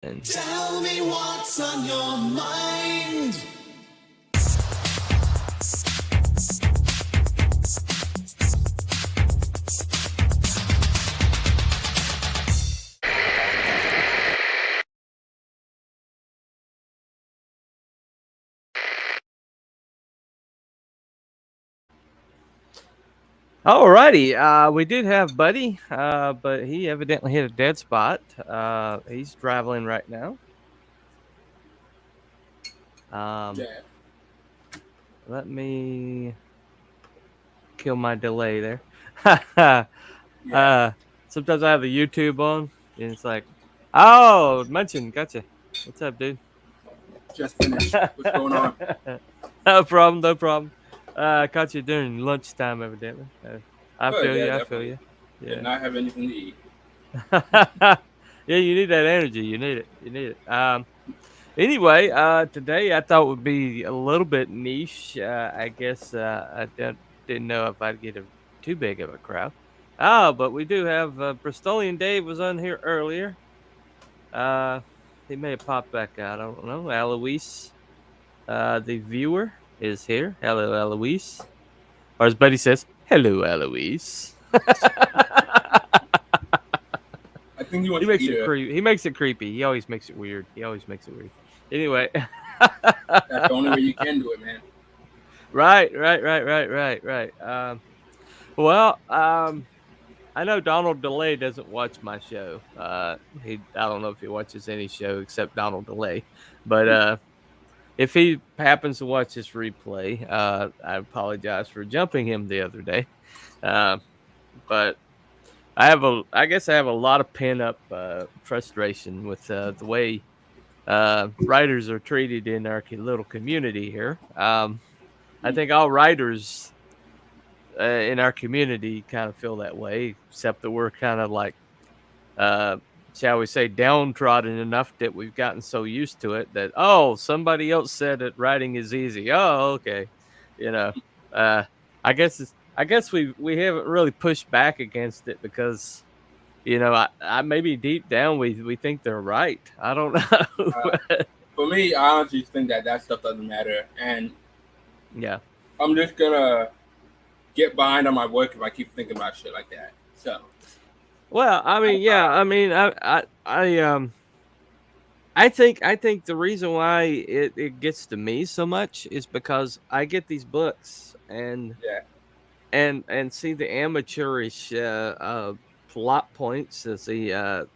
And Tell me what's on your mind. alrighty, we did have Buddy, but he evidently hit a dead spot. He's traveling right now. Um, Yeah. let me kill my delay there. Yeah. uh, sometimes I have the YouTube on, and it's like, oh, Munchin, gotcha. What's up, dude? Just finished. What's going on? No problem, no problem. Caught you during lunchtime, evidently. I Good. feel Yeah, you. I feel definitely. you. Did Yeah. not have anything to eat. Yeah, you need that energy. You need it. You need it. Anyway, today I thought would be a little bit niche. I guess didn't know if I'd get too big of a crowd. Oh, but we do have Bristolian Dave was on here earlier. Uh, he may have popped back out. I don't know. Eloise, the viewer, is here. Hello, Eloise. Or as Buddy says, hello, Eloise. I think he He wants to makes eat it it. creepy. He makes it creepy. He always makes it weird. He always makes it weird. Anyway. That's the only way you can do it, man. Right. Well, I know Donald DeLay doesn't watch my show. I don't know if he watches any show except Donald DeLay, but if he happens to watch this replay, I apologize for jumping him the other day. Uh, but I guess I have a lot of pent up frustration with the way writers are treated in our little community here. I think all writers in our community kind of feel that way, except that we're kind of like, uh, shall we say, downtrodden enough that we've gotten so used to it that, oh, somebody else said that writing is easy. Oh, okay, you know. Uh, I guess we haven't really pushed back against it because I maybe deep down we think they're right. I don't know. Uh, for me, I honestly think that stuff doesn't matter, and Yeah. I'm just gonna get behind on my work if I keep thinking about shit like that. So, Well, I I, mean, yeah, I mean, I think the reason why it gets to me so much is because I get these books yeah, and see the amateurish plot points, as the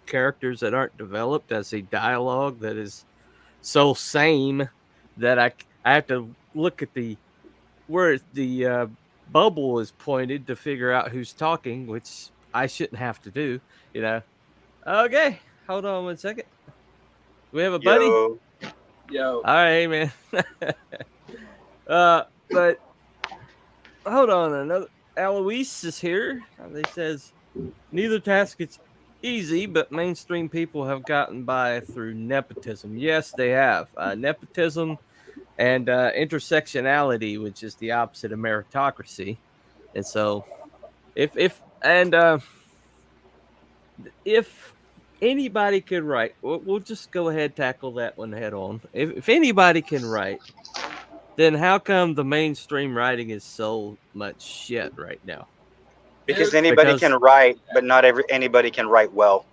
characters that aren't developed, as the dialogue that is so same that I have to look at the where the bubble is pointed to figure out who's talking, which I shouldn't have to do. You know. Okay, hold on 1 second. We have a buddy. Yo, yo, All right, man. But hold on, another Alois is here. They says neither task is easy, but mainstream people have gotten by through nepotism. Yes, they have nepotism and intersectionality, which is the opposite of meritocracy. And so, if if anybody could write, we'll just go ahead tackle that one head on. If anybody can write, then how come the mainstream writing is so much shit right now? because it's anybody can Because write, but not anybody can write well.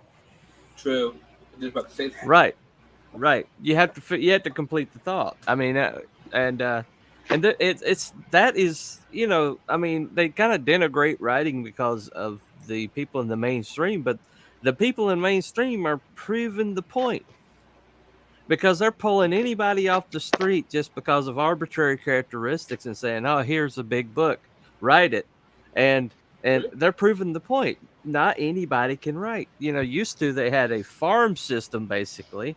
true. I was just about to say that. right, right, you have to complete the thought. I mean, and it's that is I mean they kind of denigrate writing because of the people in the mainstream, but the people in mainstream are proving the point because they're pulling anybody off the street just because of arbitrary characteristics and saying, "Oh, here's a big book, write it," and and Really? they're proving the point. Not anybody can write. Used to they had a farm system basically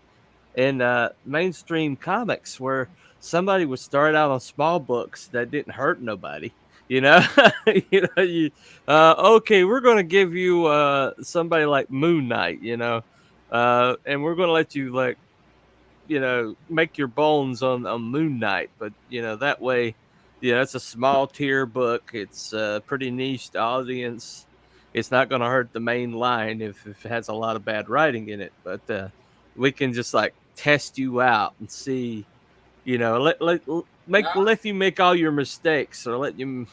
in mainstream comics where somebody would start out on small books that didn't hurt nobody. You know, okay, we're going to give you somebody like Moon Knight. And we're going to let you like make your bones on Moon Knight, but that way, it's a small tier book. It's a pretty niched audience. It's not going to hurt the main line if it has a lot of bad writing in it. But we can just like test you out and see, let you make all your mistakes, or let you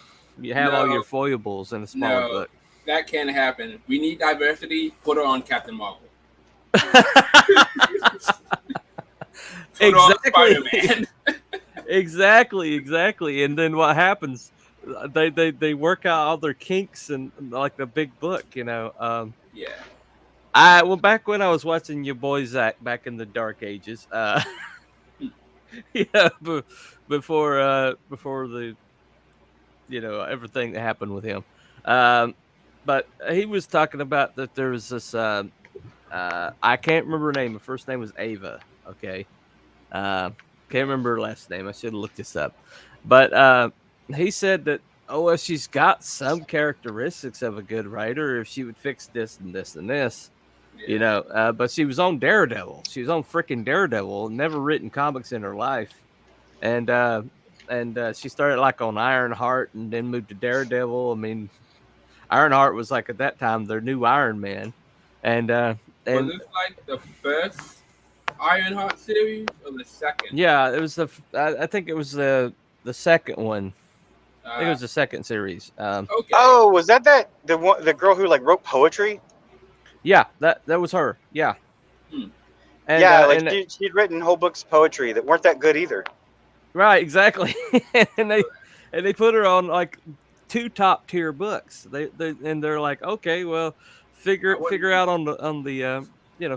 have all your No, foibles in a smaller no, book. that can't happen. We need diversity. Put her on Captain Marvel. Put her on Spider-Man. Exactly. And then what happens? They work out all their kinks and like the big book, Yeah. Back when I was watching your boy Zach back in the dark ages, before the everything that happened with him, but he was talking about that there was this I can't remember her name. Her first name was Ava. Okay, uh, can't remember her last name. I should have looked this up, but he said that, oh, well, she's got some characteristics of a good writer if she would fix this and this and this. Yeah. But she was on Daredevil. She was on freaking Daredevil. Never written comics in her life, and she started like on Ironheart and then moved to Daredevil. I mean, Ironheart was like at that time their new Iron Man, and Was and this like the first Ironheart series or the second? yeah, it was I think it was the second one. I think it was the second series. Okay. Oh, was that the girl who like wrote poetry? Yeah, that was her. Yeah, Hmm. and Yeah, like and she'd written whole books of poetry that weren't that good either. right, exactly. and they put her on like 2 top tier books. They're like, okay, well, I wouldn't. figure out on the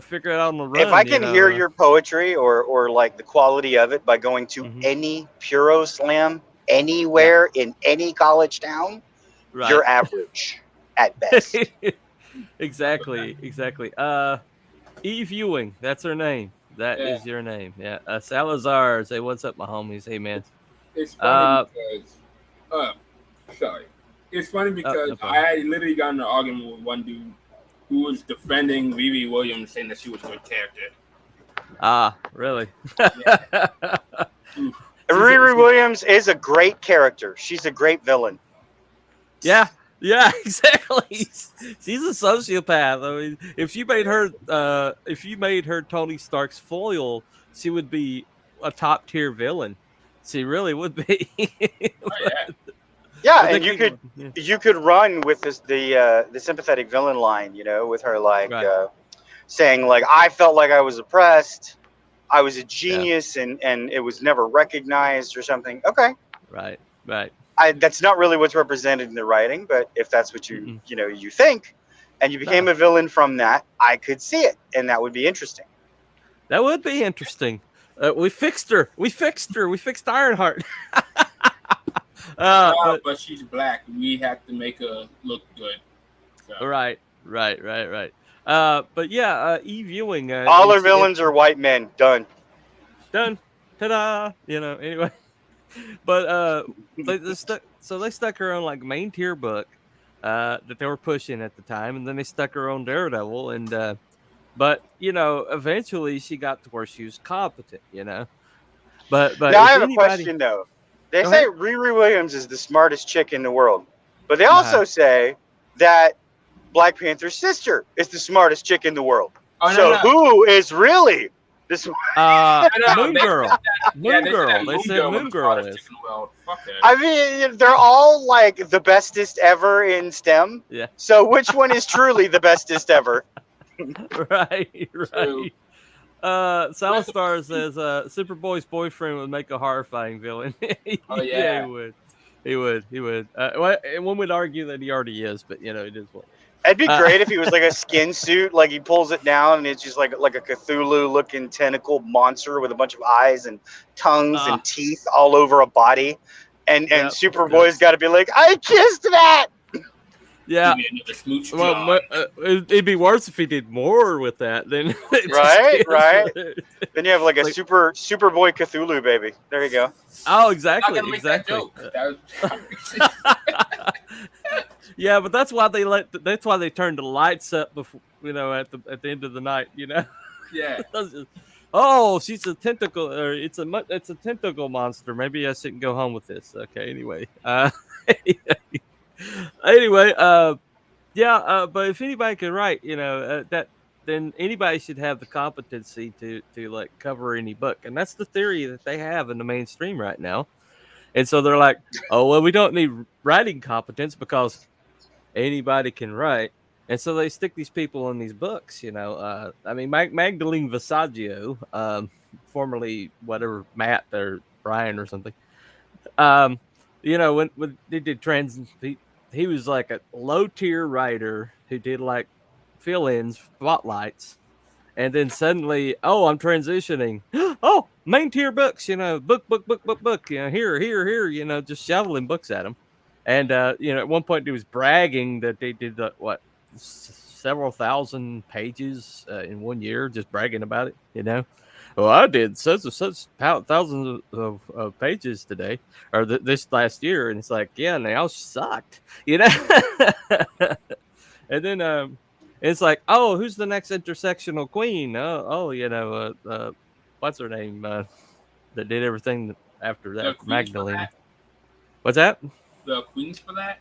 figure it out on the If run. I can hear your poetry or like the quality of it by going to Mhm. any Puro Slam anywhere in any college town, Right. you're average at best. Exactly. Eve Ewing, that's her name. That Yeah. is your name. Yeah. Salazar, say what's up, my homies. Hey, man. It's funny because. Sorry. It's funny no because problem. I literally got in an argument with one dude who was defending Riri Williams, saying that she was a good character. Really? Oof. Riri Williams is a great character. She's a great villain. Yeah, exactly. She's a sociopath. I mean, if you made her Tony Stark's foil, she would be a top tier villain. She really would be. Oh, yeah. Yeah, But and they keep- you could run with the sympathetic villain line, with her like Right. saying like I felt like I was oppressed, I was a genius, and it was never recognized or something. Okay, Right. that's not really what's represented in the writing, but if that's what you you think, and you became No. a villain from that, I could see it, and that would be interesting. That would be interesting. We fixed her. We fixed Ironheart. But she's black. We have to make her look good. So. Right. But yeah, Eve Ewing. All our villains are white men. Done. Done. Ta-da! Anyway. But they stuck her on like main tier book that they were pushing at the time, and then they stuck her on Daredevil, and but eventually she got to where she was competent. But Now I have a question though. They Go say ahead. Riri Williams is the smartest chick in the world, but they also say that Black Panther's sister is the smartest chick in the world. Oh, So no. who is really the smartest? Moon Girl. Moon Girl. They said Moon Girl is. Fuck her. I mean, they're all like the bestest ever in STEM. Yeah. So which one is truly the bestest ever? Right. True. Salstar says Superboy's boyfriend would make a horrifying villain. Oh, yeah. He would. One would argue that he already is, but it is what. It'd be great if he was like a skin suit, like he pulls it down and it's just like a Cthulhu-looking tentacle monster with a bunch of eyes and tongues and teeth all over a body, and Superboy's got to be like, I kissed that. Yeah. Smooch Well, it'd be worse if he did more with that. Then right. Then you have like a Superboy Cthulhu baby. There you go. Oh, I'm not exactly. gonna make that joke. Yeah, but that's why they turned the lights up before, at the end of the night. Yeah. Oh, she's a tentacle, or it's a tentacle monster. Maybe I shouldn't go home with this. Okay, anyway. Anyway, but if anybody can write, that then anybody should have the competency to like cover any book, and that's the theory that they have in the mainstream right now. And so they're like, oh well, we don't need writing competence because anybody can write. And so they stick these people in these books, you know. I mean, Magdalene Visaggio, formerly whatever Matt or Brian or something. Um, you know, when they did he was like a low tier writer who did like fill-ins, spotlights, and then suddenly, oh, I'm transitioning. Oh, main tier books, you know, book, you know, here, you know, just shoveling books at him. And you know, at one point he was bragging that they did several thousand pages in 1 year, just bragging about it, you know. Well, I did such thousands of pages today or this last year, and it's like, yeah, and they all sucked, you know. And then it's like, oh, who's the next intersectional queen? Oh, you know, what's her name? That did everything after The that, queens for Magdalene. that? What's that? The queens for that?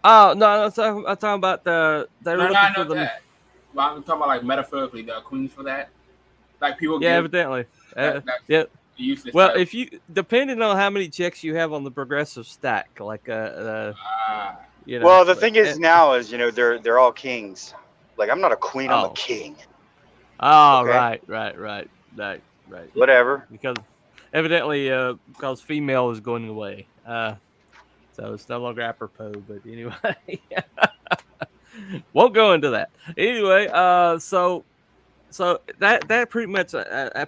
Oh no, I'm talking about they're No, looking I for know the that. But I'm talking about like metaphorically, the queens for that. Like people yeah, give evidently, that yeah. useless. Well, title. if you depending on how many checks you have on the progressive stack, like Ah, you know, Well, the like, thing is now is, you know, they're all kings. Like, I'm not a queen, I'm a oh, king. oh, Okay, right. whatever. Because evidently, because female is going away, so it's no longer apropos. But anyway, won't go into that. Anyway, so that pretty much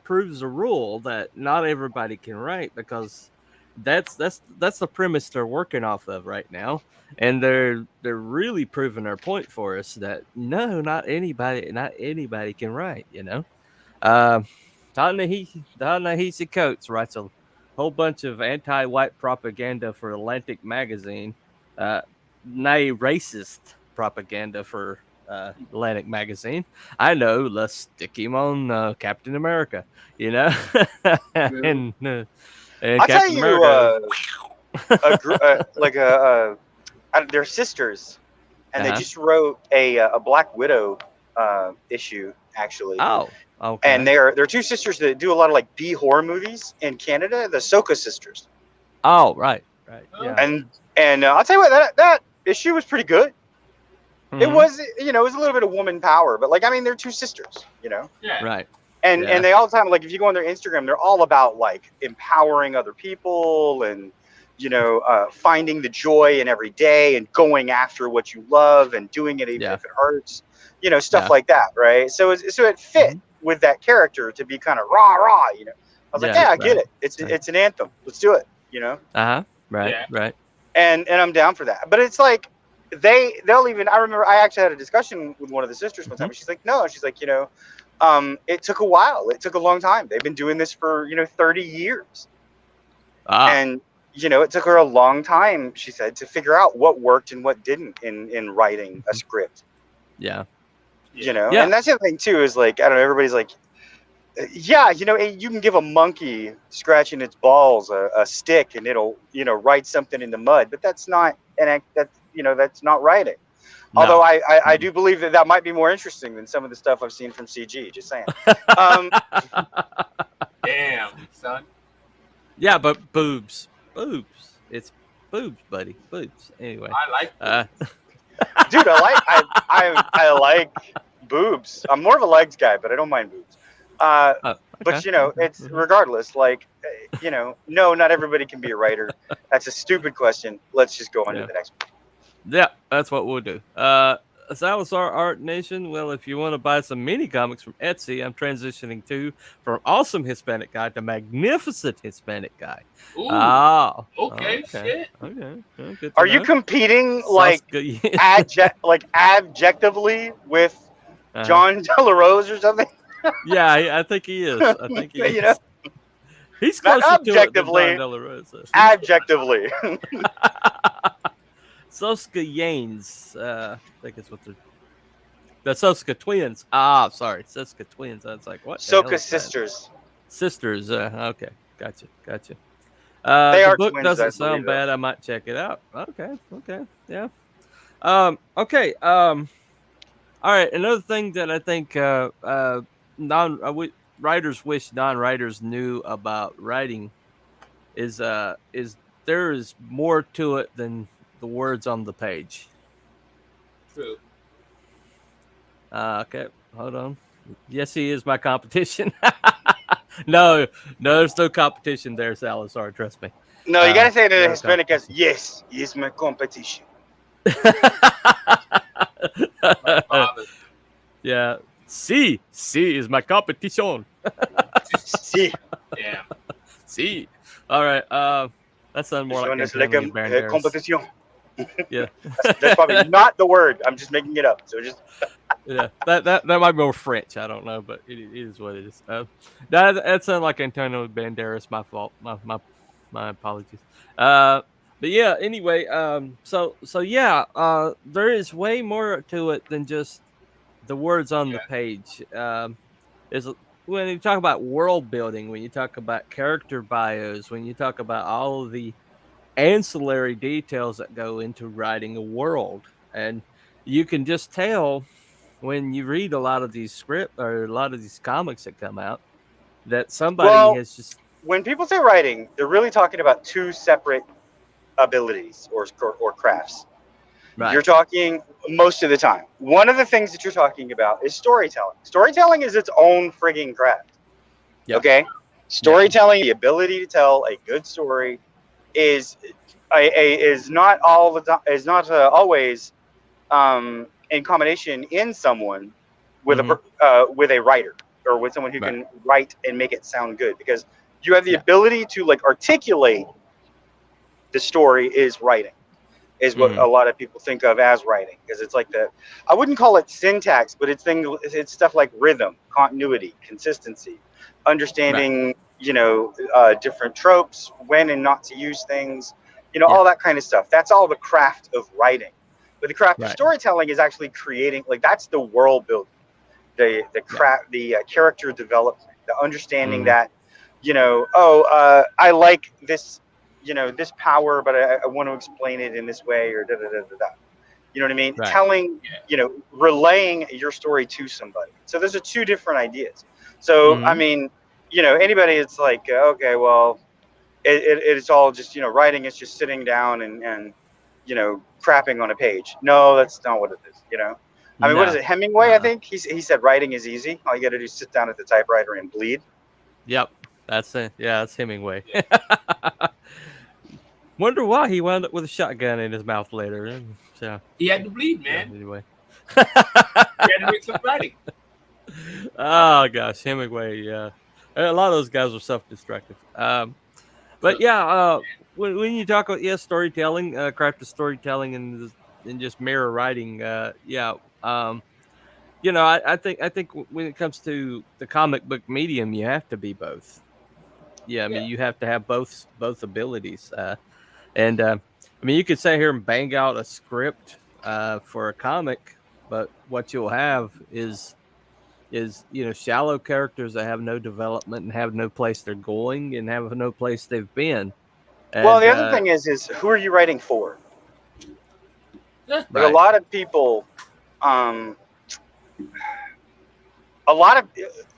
proves the rule that not everybody can write because that's the premise they're working off of right now, and they're really proving their point for us that no, not anybody can write. You know, um, Ta-Nehisi Coates writes a whole bunch of anti-white propaganda for Atlantic magazine, uh, nay racist propaganda for Atlantic magazine. I know, let's stick him on Captain America, you know, really? and I'll tell Captain you, America. like they're sisters, and they Uh-huh. just wrote a Black Widow issue actually, Oh, and okay. they're two sisters that do a lot of like B horror movies in Canada, the Soka sisters, Oh, right, Oh, yeah. okay. and I'll tell you what, that issue was pretty good. It Hmm. was, you know, it was a little bit of woman power, but like, I mean, they're two sisters, you know. Yeah. Right, And yeah, they all the time, like, if you go on their Instagram, they're all about like empowering other people and, you know, finding the joy in every day and going after what you love and doing it even yeah, if it hurts, you know, stuff yeah. like that, right? So it fit Hmm. with that character to be kind of rah rah, you know. I was like, Yeah, yeah, I get right, it. right. It's an anthem. Let's do it, you know. Uh-huh. Right, Yeah. right. And I'm down for that. But it's like they'll even, I remember I actually had a discussion with one of the sisters one time, Hmm. and she's like, no, she's like, you know, it took a while. It took a long time. They've been doing this for, you know, 30 years. Ah, And, you know, it took her a long time, she said, to figure out what worked and what didn't in writing a mhm. script, Yeah, you know? yeah, And that's the other thing, too, is like, I don't know, everybody's like, yeah, you know, you can give a monkey scratching its balls a stick and it'll, you know, write something in the mud, but that's not that's, you know, that's not writing. no. Although I Mm. do believe that might be more interesting than some of the stuff I've seen from CG. Just saying. Um, Damn, son. Yeah, but boobs. It's boobs, buddy. Boobs. Anyway. I like Uh dude, I like boobs. I'm more of a legs guy, but I don't mind boobs. oh, But okay. you know, Okay. it's regardless. Like, you know, no, not everybody can be a writer. That's a stupid question. Let's just go on to Yeah. the next one. Yeah, that's what we'll do. Salazar Art Nation. Well, if you want to buy some mini comics from Etsy, I'm transitioning to from awesome Hispanic guy to magnificent Hispanic guy. Ooh. Oh, Okay. okay. Shit. Okay. Well, good to Are you know. competing Sauce like good. abjectively with Uh-huh. John De La Rose or something? Yeah, I think he is. I think he You know, is. He's not closer to it than Don objectively, De La Rosa. abjectively. Soska Yanes. I think it's what the Soska twins. Ah, sorry, Soska twins. I was like, what the hell Soka is that? sisters. Sisters. Okay, gotcha. They The are book twins, I doesn't believe, sound though. bad. I might check it out. Okay, yeah. Okay. All right, another thing that I think writers wish non-writers knew about writing is there is more to it than the words on the page. True. Okay, hold on. Yes, he is my competition. No, no, there's no competition there, Salazar. Trust me. No, you gotta say it in a No Hispanic as competition. yes, he is my competition. My father. Yeah. C is my competition. See, Yeah. C. All right. That sounds more this like one is like Antonio a Banderas. competition. Yeah. That's probably not the word. I'm just making it up. So just Yeah. That might be more French. I don't know, but it is what it is. That sounds like Antonio Banderas. My fault. My apologies. But yeah. Anyway. So yeah. There is way more to it than just the words on the Yeah. page. Is when you talk about world building, when you talk about character bios, when you talk about all of the ancillary details that go into writing a world, and you can just tell when you read a lot of these script or a lot of these comics that come out that somebody well, has just when people say writing, they're really talking about two separate abilities or crafts. right. You're talking most of the time. One of the things that you're talking about is storytelling. Storytelling is its own frigging craft. Yep. Okay, Yeah. storytelling, the ability to tell a good story, is is not all the time is not always in combination in someone Mm-hmm. with a writer or with someone who Right. can write and make it sound good, because you have the Yeah. ability to like articulate the story is writing, is what Mm-hmm. a lot of people think of as writing, because it's like I wouldn't call it syntax, but it's stuff like rhythm, continuity, consistency, Right. understanding, different tropes, when and not to use things, Yeah. all that kind of stuff. That's all the craft of writing. But the craft of Right. storytelling is actually creating, like, that's the world building, the Yeah. craft, the character development, the understanding Mm-hmm. that, I like this, this power, but I want to explain it in this way, or da da da da da. You know what I mean? Right. Telling, Yeah. relaying your story to somebody. So those are two different ideas. So I Mm-hmm. mean, anybody, it's like, okay, well, it's all just, writing is just sitting down and crapping on a page. No, that's not what it is. I mean, what is No. it? Hemingway, I think he said writing is easy. All you got to do is sit down at the typewriter and bleed. Yep. That's it. Yeah, that's Hemingway. Yeah. Wonder why he wound up with a shotgun in his mouth later. So He had to bleed, yeah, man. anyway. He had to make some writing. Oh gosh, Hemingway. Yeah, a lot of those guys were self-destructive. But yeah, when you talk about storytelling, craft of storytelling, and just mirror writing, yeah. I think when it comes to the comic book medium, you have to be both. Yeah, I Yeah. mean, you have to have both abilities. And I mean, you could sit here and bang out a script for a comic, but what you'll have is shallow characters that have no development and have no place they're going and have no place they've been. Well, And the other thing is who are you writing for? Yeah. Like, a right, lot of people, um,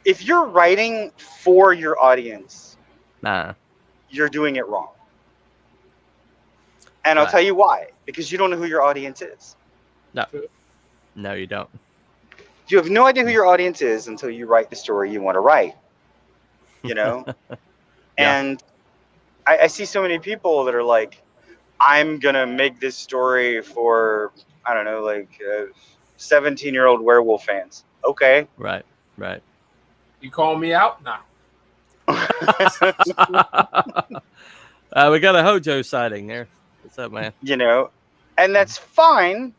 if you're writing for your audience, nah, you're doing it wrong. And I'll right, tell you why. Because you don't know who your audience is. no, no, you don't. You have no idea who your audience is until you write the story you want to write. You know? Yeah, And I see so many people that are like, I'm going to make this story for, I don't know, like 17-year-old werewolf fans. Okay. right, right. You call me out? Nah. We got a Hojo sighting there. What's up, man? And that's fine,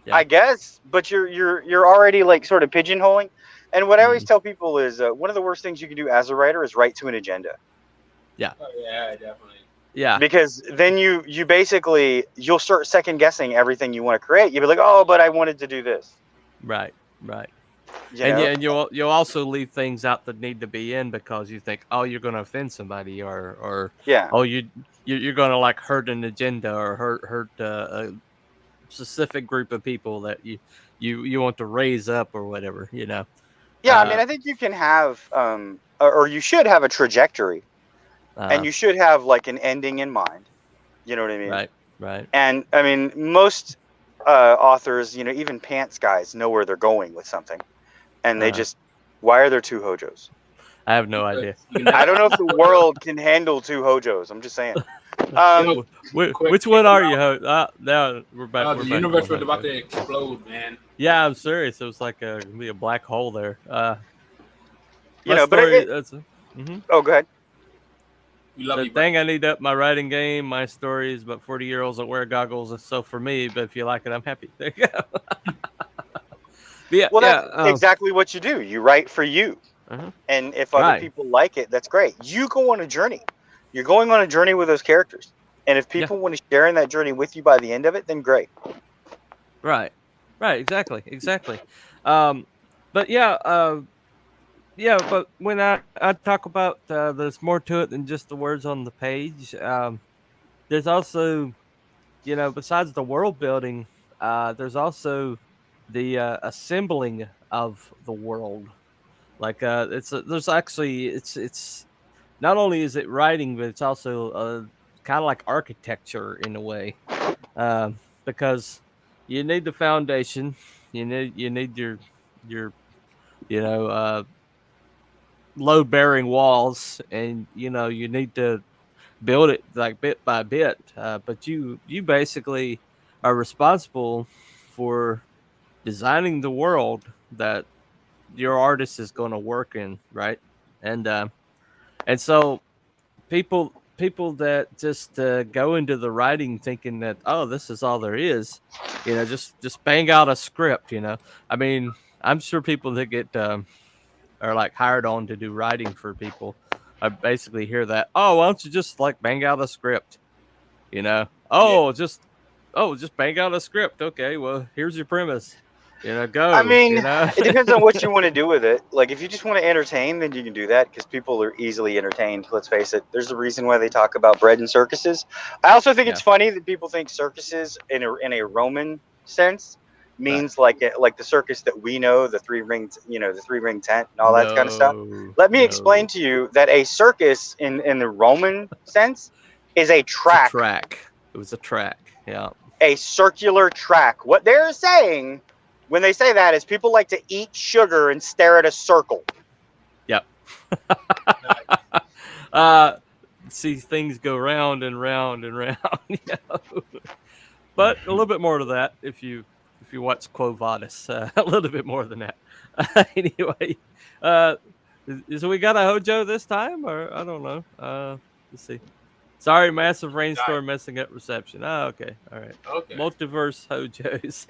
Yeah. I guess, but you're already like sort of pigeonholing. And what I always tell people is one of the worst things you can do as a writer is write to an agenda. Yeah. Oh, yeah, definitely. Yeah. Because then you basically, you'll start second guessing everything you want to create. You'll be like, oh, but I wanted to do this. Right. Right. You And know? yeah, and you'll also leave things out that need to be in because you think, oh, you're going to offend somebody, or Yeah. oh, you're going to like hurt an agenda or hurt a specific group of people that you want to raise up or whatever, Yeah, I mean, I think you can have, or you should have a trajectory, and you should have like an ending in mind. You know what I mean? Right. And I mean, most authors, even pants guys, know where they're going with something, and they just, why are there two Hojos? I have no idea. I don't know if the world can handle two Hojos. I'm just saying. Which one are you? Now we're back. The universe was about to explode, man. Yeah, I'm serious. It was like gonna be a black hole there. But oh, go ahead. The thing I need up my writing game. My story is about 40-year-olds that wear goggles. So for me, but if you like it, I'm happy. There you go. That's exactly what you do. You write for you. And if other people like it, that's great. You go on a journey. You're going on a journey with those characters. And if people want to share in that journey with you by the end of it, then great. Right. Exactly. But but when I talk about there's more to it than just the words on the page. There's also, besides the world building, there's also the assembling of the world. Like it's not only is it writing, but it's also kind of like architecture in a way, because you need the foundation, you need your load bearing walls, and you need to build it like bit by bit. But you basically are responsible for designing the world that your artist is going to work in, right? And so people that just go into the writing thinking that, oh, this is all there is, just bang out a script. I mean, I'm sure people that get are like hired on to do writing for people, I basically hear that, oh, why don't you just like bang out a script, just bang out a script. Okay, well, here's your premise. Go. I mean, it depends on what you want to do with it. Like, if you just want to entertain, then you can do that because people are easily entertained. Let's face it. There's a reason why they talk about bread and circuses. I also think it's funny that people think circuses in a Roman sense means like the circus that we know, the three ring tent and all that kind of stuff. Let me explain to you that a circus in the Roman sense is a track. It was a track. Yeah. A circular track. What they're saying when they say that is people like to eat sugar and stare at a circle. Yep. See things go round and round and round. But a little bit more to that if you watch Quo Vadis. A little bit more than that. Anyway, so we got a Hojo this time, or I don't know. Let's see. Sorry, massive rainstorm messing up reception. Oh, okay. All right. Okay. Multiverse Hojos.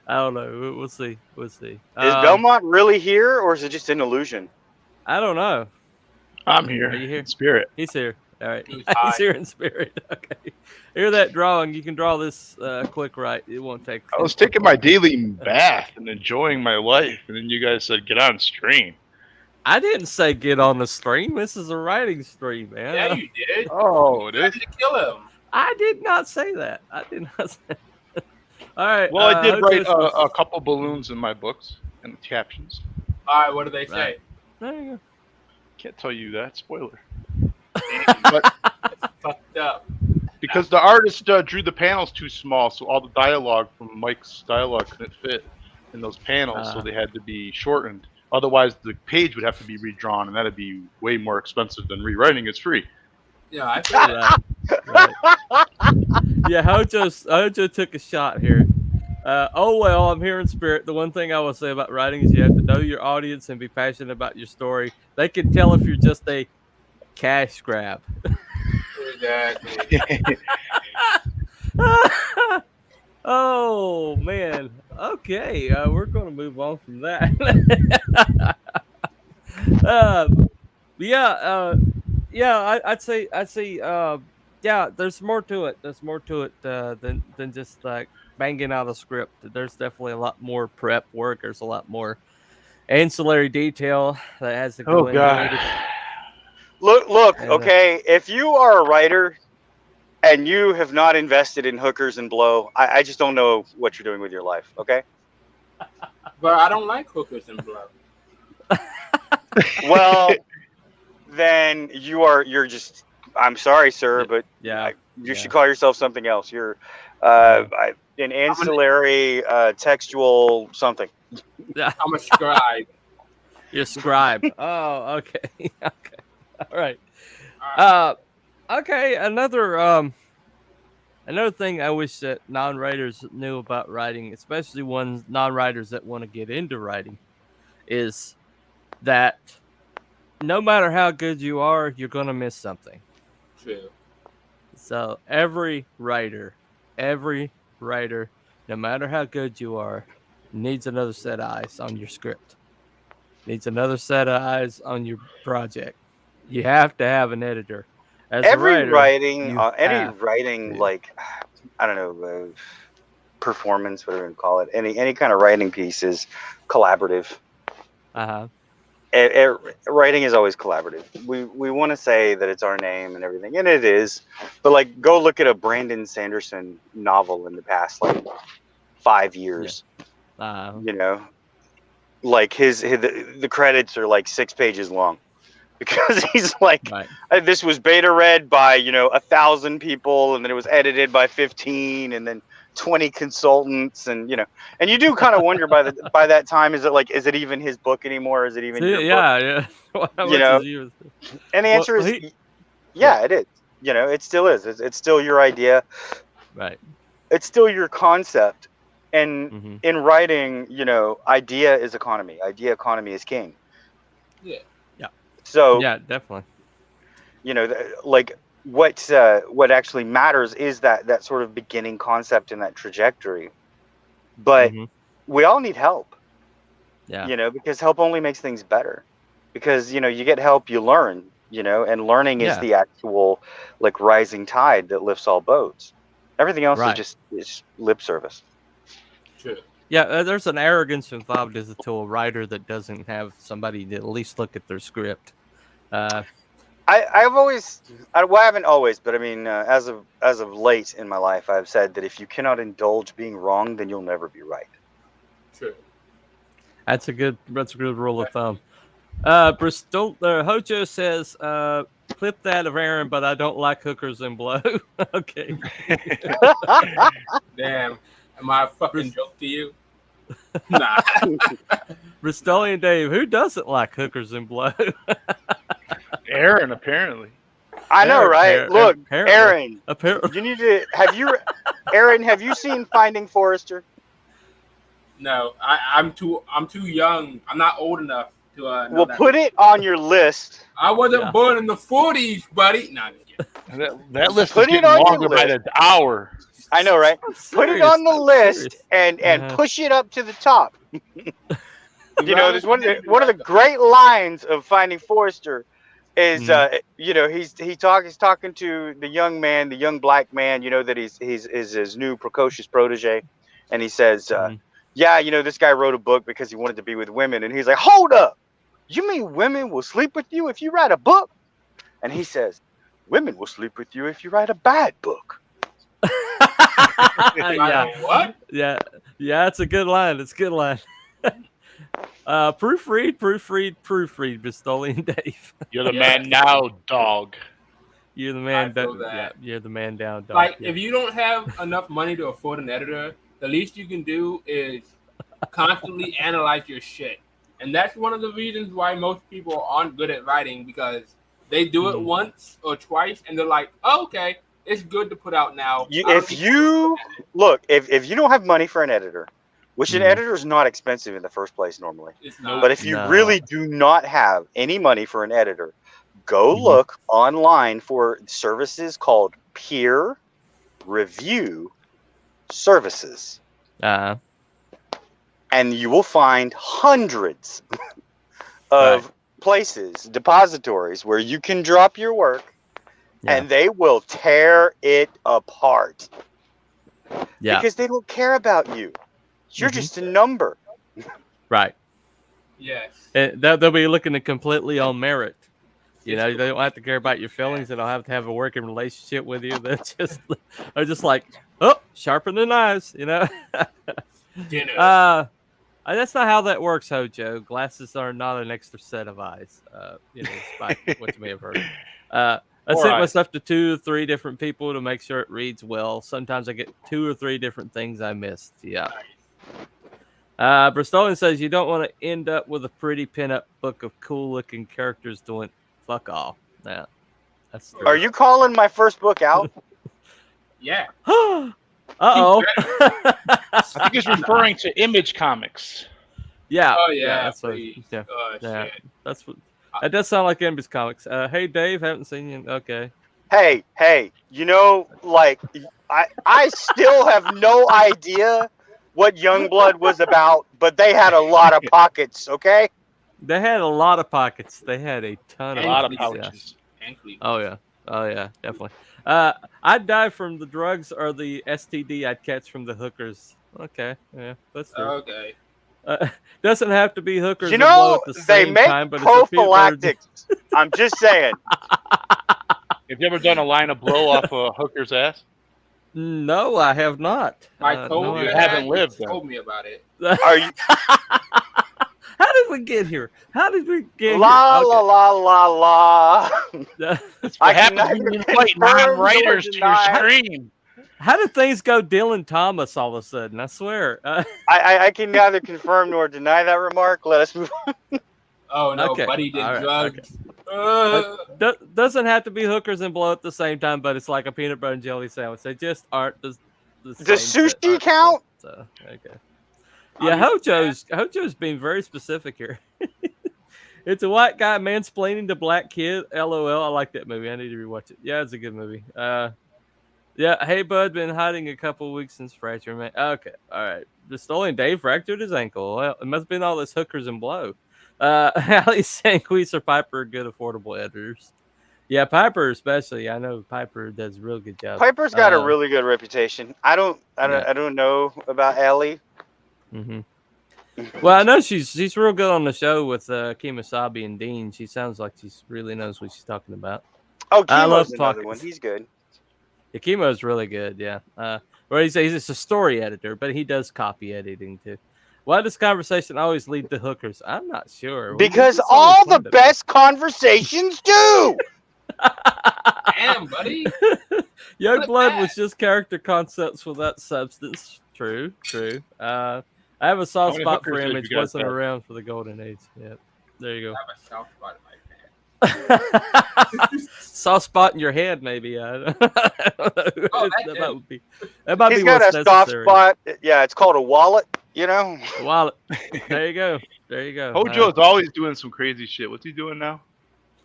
I don't know. We'll see. Is Belmont really here, or is it just an illusion? I don't know. I'm here. Are you here? In spirit. He's here. All right. He's here in spirit. Okay. Hear that drawing? You can draw this quick, right? It won't take. I was taking my daily bath and enjoying my life, and then you guys said get on stream. I didn't say get on the stream. This is a writing stream, man. Yeah, you did. Oh, it is. To kill him. I did not say that. I did not say that. All right. Well, I did write a couple balloons in my books and the captions. All right, what do they say? Right. There you go. Can't tell you that. Spoiler. But it's fucked up. Because the artist drew the panels too small, so all the dialogue from Mike's dialogue couldn't fit in those panels, so they had to be shortened. Otherwise, the page would have to be redrawn, and that'd be way more expensive than rewriting. It's free. Yeah, I feel that. Yeah, Hojo took a shot here. I'm here in spirit. The one thing I will say about writing is you have to know your audience and be passionate about your story. They can tell if you're just a cash grab. Exactly. Oh man. Okay, we're gonna move on from that. I'd say there's more to it. There's more to it than just like banging out a script. There's definitely a lot more prep work. There's a lot more ancillary detail that has to go into it. Look, okay, if you are a writer and you have not invested in hookers and blow, I just don't know what you're doing with your life, okay? But I don't like hookers and blow. Well, then you're just. I'm sorry, sir, but Yeah. you should call yourself something else. You're an ancillary textual something. I'm a scribe. You're a scribe. Oh, okay. Okay. All right. Okay. Another thing I wish that non-writers knew about writing, especially ones non-writers that want to get into writing, is that no matter how good you are, you're gonna miss something. True. So every writer, no matter how good you are, needs another set of eyes on your script. Needs another set of eyes on your project. You have to have an editor. As a Every writer, writing, you any have writing, to. like I don't know, performance, whatever you call it. Any kind of writing piece is collaborative. Uh-huh. Writing is always collaborative. We want to say that it's our name and everything, and it is. But like, go look at a Brandon Sanderson novel in the past like 5 years. You know, like the credits are like 6 pages long because he's like, Right. this was beta read by 1,000 people, and then it was edited by 15, and then 20 consultants, and and you do kind of wonder by that time, is it even his book anymore? Is it even your book? Yeah. How much is yours? And the answer is yeah, it is. It still is. It's still your idea. Right. It's still your concept. And Mm-hmm. in writing, idea is economy. Idea economy is king. Yeah. Yeah. So yeah, definitely. Like what actually matters is that sort of beginning concept and that trajectory. But we all need help. Yeah. Because help only makes things better. Because you get help, you learn. And learning is the actual like rising tide that lifts all boats. Everything else is lip service. True. Yeah, there's an arrogance involved to a writer that doesn't have somebody to at least look at their script. I haven't always, but I mean, as of late in my life, I've said that if you cannot indulge being wrong, then you'll never be right. True. That's a good rule of thumb. Bristol Hojo says, clip that of Aaron, but I don't like hookers and blow. Okay. Damn. Am I a fucking joke to you? Nah. Bristolian Dave, who doesn't like hookers and blow? Aaron, apparently. I know, right? Look, Aaron. Apparently. You need to Aaron, have you seen Finding Forrester? No, I'm too young. I'm not old enough to know well, that. Put it on your list. I wasn't born in the 40s, buddy. Nah, that list Put is it getting on longer your by list. the hour. I know, right? Put it on the list and push it up to the top. There's one of the great lines of Finding Forrester is he's talking to the young man, the young black man, that he's his new precocious protege, and he says, this guy wrote a book because he wanted to be with women, and he's like, hold up, you mean women will sleep with you if you write a book? And he says, women will sleep with you if you write a bad book. What? Yeah, it's a good line. It's a good line. Proofread, Bristolian Dave. You're the man now, dog. You're the man down. Yeah, you're the man down, dog. Like, if you don't have enough money to afford an editor, the least you can do is constantly analyze your shit. And that's one of the reasons why most people aren't good at writing, because they do it once or twice and they're like, oh, okay, it's good to put out now. If you don't have money for an editor, which an editor is not expensive in the first place normally, it's not. But if you really do not have any money for an editor, go look online for services called peer review services. And you will find hundreds of places, depositories, where you can drop your work and they will tear it apart. Yeah. Because they don't care about you. You're just a number. Right. Yes. And they'll be looking at completely on merit. They don't have to care about your feelings. They don't have to have a working relationship with you. They're just like, oh, sharpen the knives, Dinner. That's not how that works, Hojo. Glasses are not an extra set of eyes. Despite what you may have heard. I Four sent my eyes. stuff to 2 or 3 different people to make sure it reads well. Sometimes I get 2 or 3 different things I missed. Yeah. Bristolian says you don't want to end up with a pretty pinup book of cool looking characters doing fuck all. Yeah, that's true. Are you calling my first book out? Yeah. Uh-oh. I think he's referring to Image Comics. Yeah. Oh yeah. That's what. Please. Yeah. Oh Yeah. shit. That's what. That does sound like Image Comics. Hey Dave, haven't seen you. Okay. Hey, like I still have no idea what Youngblood was about, but they had a lot of pockets, okay? They had a lot of pockets. They had a ton A of lot of pockets, yeah. pouches. And Cleveland. Oh yeah, definitely. I'd die from the drugs or the STD I'd catch from the hookers. Okay, yeah, that's true. Okay. Doesn't have to be hookers You and blow know, at the they same make time, but it's a peanut butter. prophylactics. I'm just saying. Have you ever done a line of blow off a hooker's ass? No, I have not. I told no, you. I that, haven't lived you then. told me about it. Are you How did we get here? How did we get la here? la la la la? Okay. That's I what can happens when neither you invite confirm nor non-writers to your deny. stream. How did things go Dylan Thomas all of a sudden? I swear. I can neither confirm nor deny that remark. Let us move on. Oh no, Okay. buddy did All right, drugs. Doesn't have to be hookers and blow at the same time, but it's like a peanut butter and jelly sandwich. They just aren't the Does same sushi aren't the count? same. So okay. I Yeah, mean, Hojo's being very specific here. It's a white guy mansplaining to black kid. LOL. I like that movie. I need to rewatch it. Yeah, it's a good movie. Yeah. Hey, bud, been hiding a couple weeks since fracture, man. Okay, all right. The stolen Dave fractured his ankle. Well, it must have been all this hookers and blow. Allie's saying Queese or Piper are good, affordable editors. Yeah, Piper especially. I know Piper does a real good job. Piper's got a really good reputation. I don't know about Ellie. Mm-hmm. Well, I know she's real good on the show with Kemosabe and Dean. She sounds like she really knows what she's talking about. Oh, I love Chemo's another talking. one. He's good. Yeah, Chemo's really good. Yeah. Or he's just a story editor, but he does copy editing too. Why does conversation always lead to hookers? I'm not sure. Because all the best conversations do. damn, buddy. Youngblood was just character concepts without substance. True. I have a soft How many spot for hookers did Image. you guys Wasn't have? around for the golden age. Yep. There you I go. have a soft spot in my pants. Soft spot in your head, maybe. I don't know. Oh, that might He's be got what's a soft necessary. spot. Yeah, it's called a wallet. You know. Wallet. There you go. There you go. Hojo's always doing some crazy shit. What's he doing now?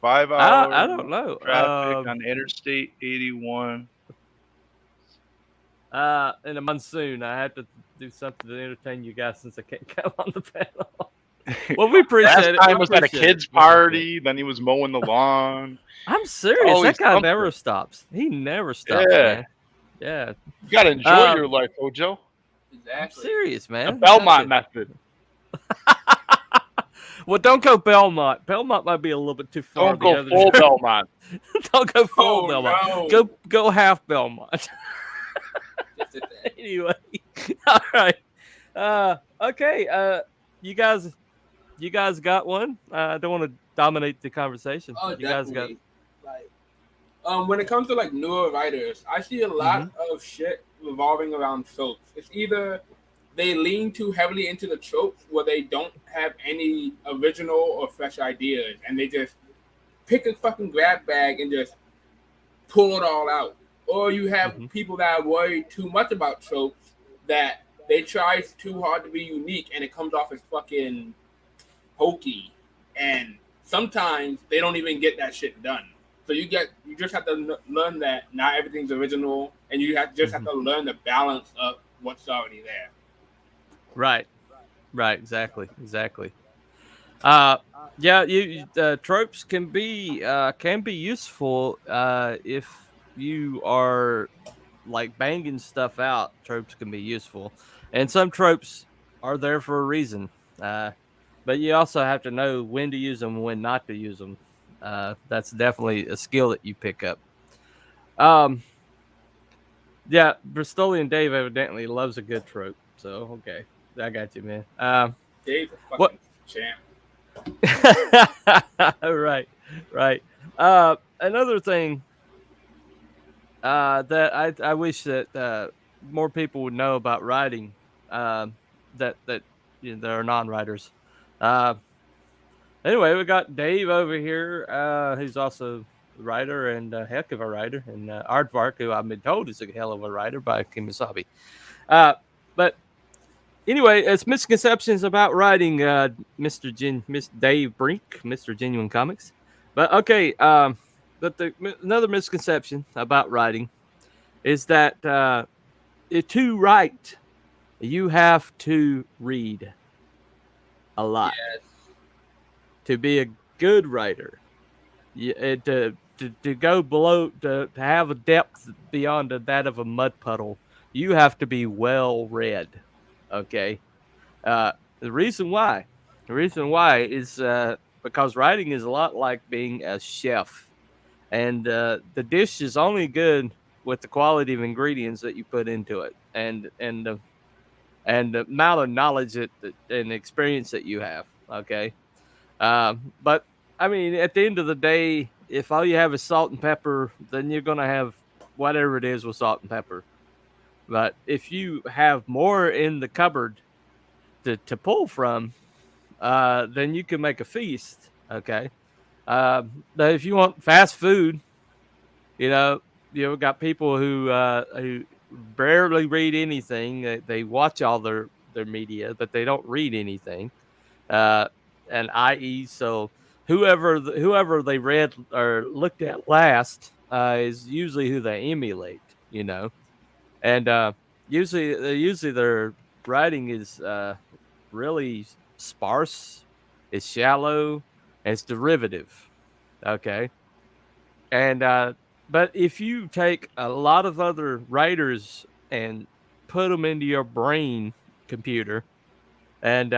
5 hours. I don't know. Traffic on Interstate 81. In a monsoon, I have to do something to entertain you guys since I can't come on the panel. Well, we appreciate Last it. time We was at a appreciate kid's it. We appreciate party. Then he was mowing the lawn. it. I'm serious. Always That guy something. never stops. He never stops, Yeah. man. Yeah. You gotta enjoy your life, Hojo. I'm Exactly. serious, The man. Belmont method. Well, don't go Belmont. Belmont might be a little bit too far. Don't go full Belmont. Don't go full Oh, Belmont. no. Go half Belmont. Just a thing. Anyway, all right. Okay. You guys got one. I don't want to dominate the conversation. Oh, You guys got. definitely. Like, when it comes to like newer writers, I see a lot Mm-hmm. of shit revolving around tropes. It's either they lean too heavily into the tropes where they don't have any original or fresh ideas, and they just pick a fucking grab bag and just pull it all out. Or you have people that are worried too much about tropes that they try too hard to be unique, and it comes off as fucking hokey. And sometimes they don't even get that shit done. So you just have to learn that not everything's original, and you just have to learn the balance of what's already there. Right. Exactly. Yeah. Tropes can be useful if you are like banging stuff out. Tropes can be useful, and some tropes are there for a reason. But you also have to know when to use them and when not to use them. That's definitely a skill that you pick up. Yeah, Bristolian Dave evidently loves a good trope. So, okay. I got you, man. Dave's a What? fucking champ. Right. Another thing that I wish that more people would know about writing, that that are non-writers. Uh, anyway, we got Dave over here, who's also a writer and a heck of a writer, and Aardvark, who I've been told is a hell of a writer by Kimasabi. But anyway, it's misconceptions about writing, Miss Dave Brink, Mr. Genuine Comics. But okay, but another misconception about writing is that to write, you have to read a lot Yes. to be a good writer. To go below, to have a depth beyond that of a mud puddle, you have to be well read. Okay. The reason why is because writing is a lot like being a chef, and the dish is only good with the quality of ingredients that you put into it, and the amount of knowledge and experience that you have. Okay, but I mean, at the end of the day, if all you have is salt and pepper, then you're gonna have whatever it is with salt and pepper. But if you have more in the cupboard to pull from, then you can make a feast. Okay. But if you want fast food, you know, you've got people who barely read anything. They watch all their media, but they don't read anything. Uh, and i.e., so whoever they read or looked at last is usually who they emulate. You know, and usually their writing is really sparse, it's shallow, and it's derivative. Okay. And but if you take a lot of other writers and put them into your brain computer, and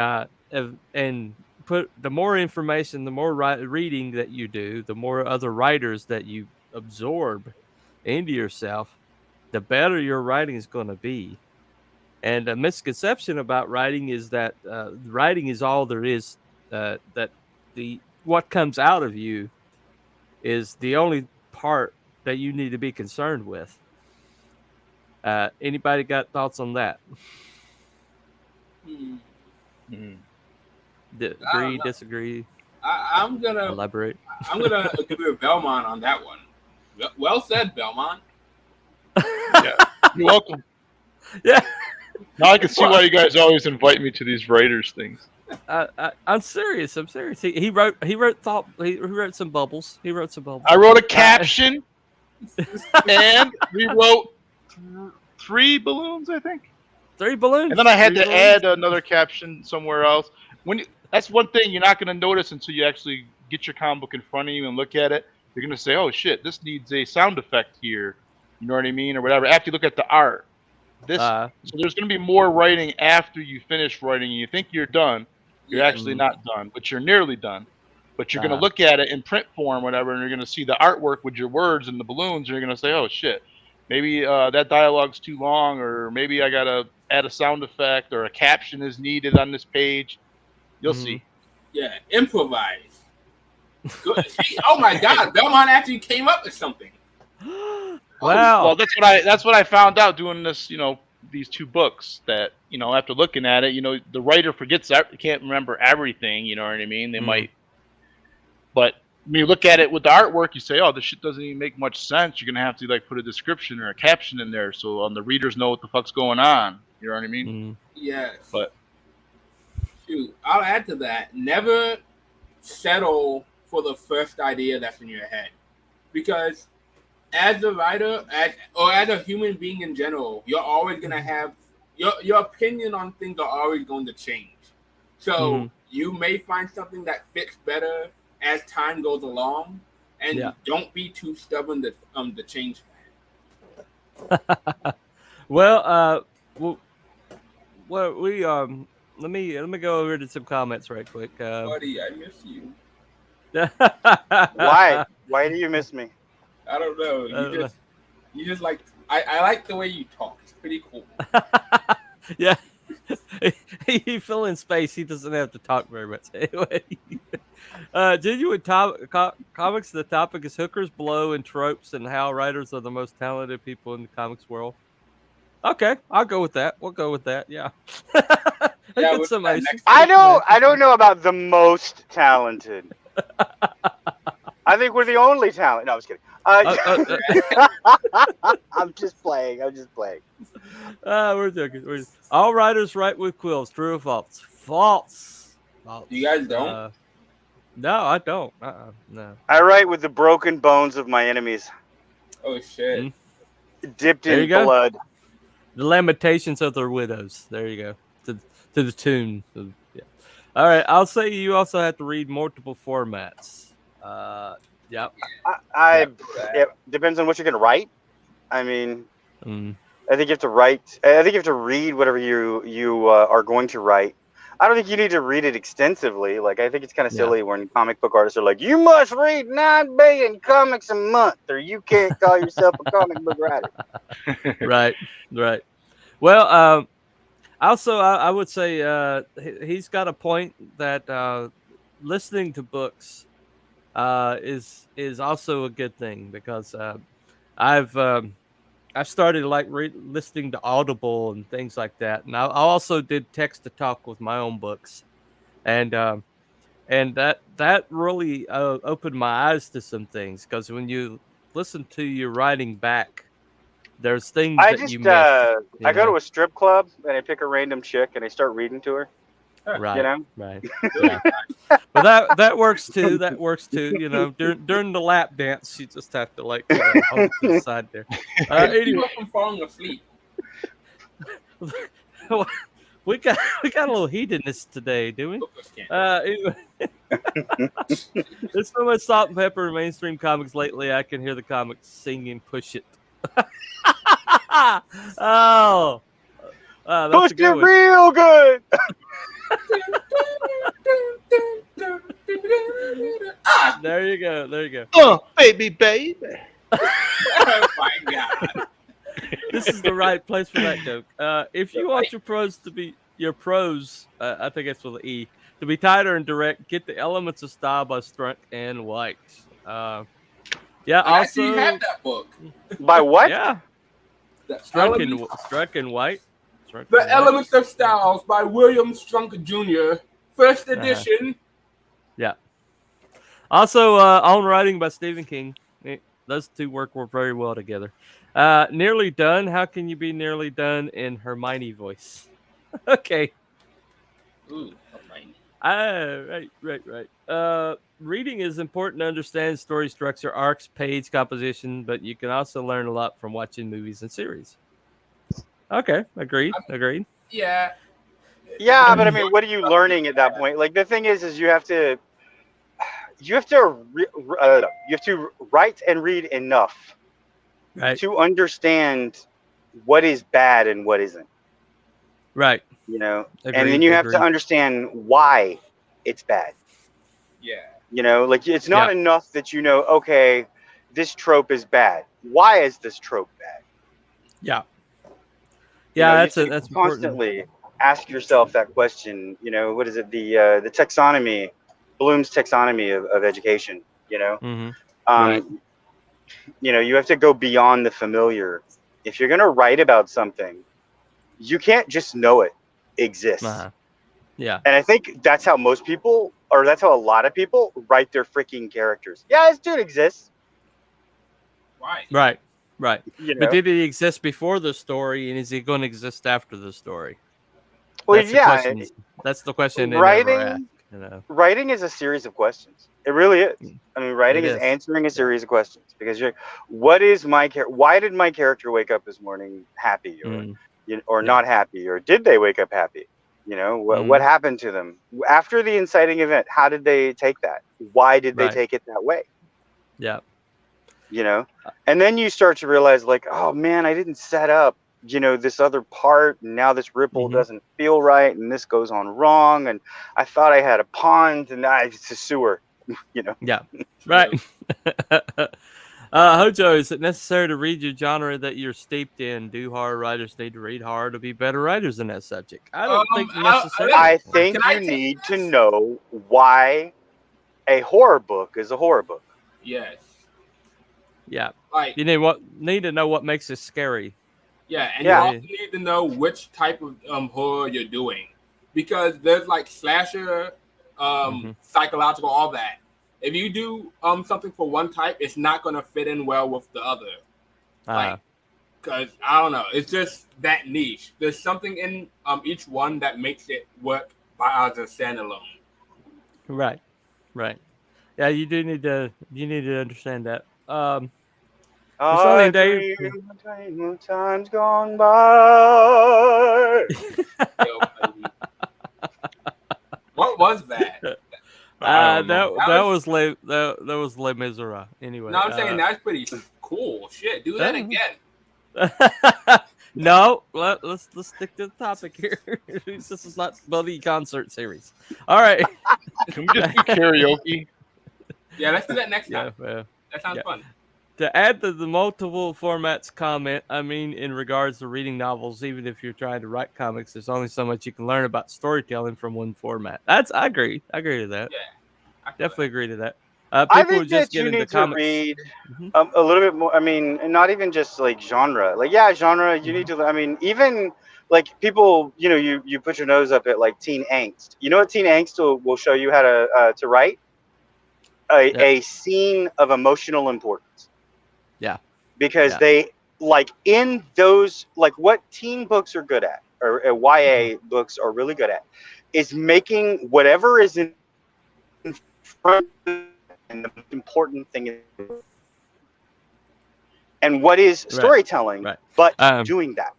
and put the more information, the more reading that you do, the more other writers that you absorb into yourself, the better your writing is going to be. And a misconception about writing is that writing is all there is. That the what comes out of you is the only part that you need to be concerned with. Anybody got thoughts on that? Hmm. Mhm. I don't Agree, know. disagree, I'm gonna elaborate? give you a Belmont on that one. Well said, Belmont. Yeah. You're welcome. Yeah, Now I can see why you guys always invite me to these writers things. I'm serious. I'm serious. He wrote some bubbles. He wrote some bubbles. I wrote a caption, and we wrote 3 balloons, I think. 3 balloons. And then I had 3 to balloons? add another caption somewhere else. That's one thing you're not going to notice until you actually get your comic book in front of you and look at it. You're going to say, "Oh shit, this needs a sound effect here." You know what I mean, or whatever. After you look at the art, so there's going to be more writing after you finish writing, and you think you're done. You're actually not done, but you're nearly done. But you're going to look at it in print form, whatever, and you're going to see the artwork with your words and the balloons, and you're going to say, "Oh shit, maybe that dialogue's too long, or maybe I gotta add a sound effect, or a caption is needed on this page." You'll see. Yeah, improvise. Good. Oh my God, Belmont actually came up with something. Wow. Well, that's what I found out doing this. These 2 books. That after looking at it, the writer can't remember everything. You know what I mean? They might. But when you look at it with the artwork, you say, "Oh, this shit doesn't even make much sense." You're gonna have to put a description or a caption in there so the readers know what the fuck's going on. You know what I mean? Yes. But shoot, I'll add to that. Never settle for the first idea that's in your head, because as a writer, or as a human being in general, you're always gonna have your opinion on things are always going to change. So you may find something that fits better as time goes along, and don't be too stubborn to change that. Well, we let me go over to some comments right quick. Buddy, I miss you. Why? Why do you miss me? I don't know. You just like I like the way you talk. It's pretty cool. Yeah. He fell in space. He doesn't have to talk very much. Anyway, genuine comics. The topic is hookers, blow, and tropes, and how writers are the most talented people in the comics world. Okay, I'll go with that. We'll go with that. Yeah. Yeah, Good we'll do that summation. next I don't know about the most talented. I think we're the only talent. No, I was kidding. I'm just playing. We're joking. All writers write with quills. True or false? False. False. You guys don't? No, I don't. No. I write with the broken bones of my enemies, Oh shit. dipped There you in go. blood. The Lamentations of their widows. There you go. To the tune. Yeah. All right. I'll say you also have to read multiple formats. Yep. It depends on what you're gonna write. I mean, Mm. I think you have to write. I think you have to read whatever you are going to write. I don't think you need to read it extensively. Like, I think it's kind of silly when comic book artists are like, "You must read 9 billion comics a month, or you can't call yourself a comic book writer." Right. Well, also, I would say he's got a point that listening to books is also a good thing because I've started like listening to Audible and things like that, and I also did text to talk with my own books, and that really opened my eyes to some things because when you listen to your writing back, there's things I that just you miss. I go to a strip club and I pick a random chick and I start reading to her. Right, You know? right. Yeah. But that works too. That works too. You know, during the lap dance, you just have to like hold it to the side there. Anyway, I'm falling asleep. we got a little heatedness today, do we? Anyway. There's so much salt and pepper in mainstream comics lately. I can hear the comics singing "Push It." Oh, that's Push a good it one. real good. There you go. Baby. Oh my god. This is the right place for that joke. If you want your prose to be I think it's with an E, to be tighter and direct, get the elements of style by Strunk and White. Yeah. I Also, actually have that book. By what? yeah, The Strunk Elements- and White. The Elements of Styles by William Strunk Jr. First edition. Yeah. Also, On Writing by Stephen King. Those two work very well together. Nearly Done. How can you be nearly done in Hermione voice? Okay. Ooh, Hermione. Right. Reading is important to understand story structure, arcs, page composition, but you can also learn a lot from watching movies and series. Okay, agreed. Yeah. Yeah, but I mean, what are you learning at that point? Like, the thing is you have to write and read enough Right. to understand what is bad and what isn't. Right. You know, Agreed, and then you have agreed. to understand why it's bad. Yeah. You know, like, it's not enough that you know, okay, this trope is bad. Why is this trope bad? Yeah. You know, that's you important. constantly ask yourself that question. You know, what is it? The taxonomy, Bloom's taxonomy of education. You know, Mm-hmm. Right. You know, you have to go beyond the familiar. If you're gonna write about something, you can't just know it exists. Uh-huh. Yeah. And I think that's how most people, or that's how a lot of people write their freaking characters. Yeah, this dude exists. Why? Right. You know? But did he exist before the story, and is he going to exist after the story? Well, That's the yeah. question. That's the question they never ask. You know. Writing is a series of questions. It really is. I mean, writing It is is. answering a series of questions because you're, what is my character? Why did my character wake up this morning happy, or not happy, or did they wake up happy? You know, what happened to them after the inciting event? How did they take that? Why did they take it that way? Yeah. You know, and then you start to realize, like, oh man, I didn't set up, you know, this other part, and now this ripple doesn't feel right, and this goes on wrong, and I thought I had a pond, and now it's a sewer. You know. Yeah. Right. Hojo, is it necessary to read your genre that you're steeped in? Do horror writers need to read horror to be better writers in that subject? I don't think necessarily. I Can think I you take need to this? know why a horror book is a horror book. Yes. Yeah, Like, you need to know what makes it scary. yeah, and Yeah. you also need to know which type of horror you're doing, because there's like slasher, psychological, all that. If you do something for one type, it's not gonna fit in well with the other. Like, because I don't know, it's just that niche. There's something in each one that makes it work as a standalone. Right. Yeah, you need to understand that. I Brazilian Dave. dream of times gone by. Yo, baby. What was that? I don't know. That was Les Miserables. Anyway, No, I'm saying that's pretty cool. Shit, do that again. No, let's stick to the topic here. This is not bloody concert series. All right. Can we just do karaoke? Yeah, let's do that next time. Yeah, That sounds fun. to add to the multiple formats comment, I mean, in regards to reading novels, even if you're trying to write comics, there's only so much you can learn about storytelling from one format. I agree to that. Yeah, I feel Definitely agree to that. I People who think just that get you into need to comics. read Mhm. a little bit more. I mean, and not even just like genre. Like, yeah, genre. You need to. I mean, even like people. You know, you put your nose up at like teen angst. You know what teen angst will show you how to write a scene of emotional importance. Yeah. Because Yeah. they like in those like what teen books are good at, or YA books are really good at, is making whatever is in front of them and the most important thing is, and what is storytelling, Right. but doing that.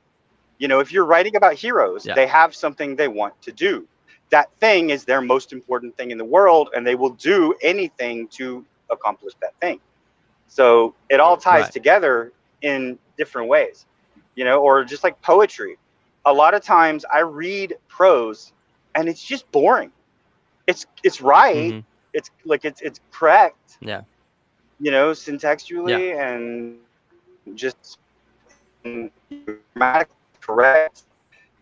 You know, if you're writing about heroes, they have something they want to do. That thing is their most important thing in the world, and they will do anything to accomplish that thing. So it all ties together in different ways, you know, or just like poetry. A lot of times I read prose and it's just boring. It's right. It's like it's correct. Yeah. You know, syntaxually and just grammatically correct.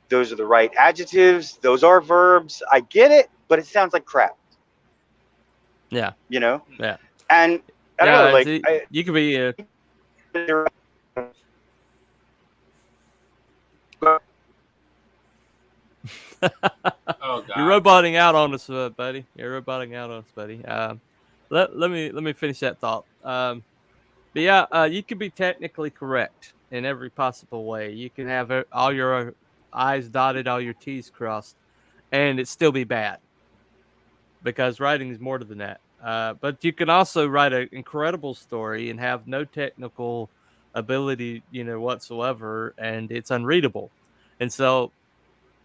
Those are the right adjectives. Those are verbs. I get it, but it sounds like crap. Yeah. You know? Yeah. And I don't know, like you could be Oh God. You're roboting out on us, buddy. You're roboting out on us, buddy. Let me finish that thought. But yeah, you can be technically correct in every possible way. You can have all your I's dotted, all your T's crossed, and it still be bad. Because writing is more than that. But you can also write an incredible story and have no technical ability, whatsoever, and it's unreadable. And so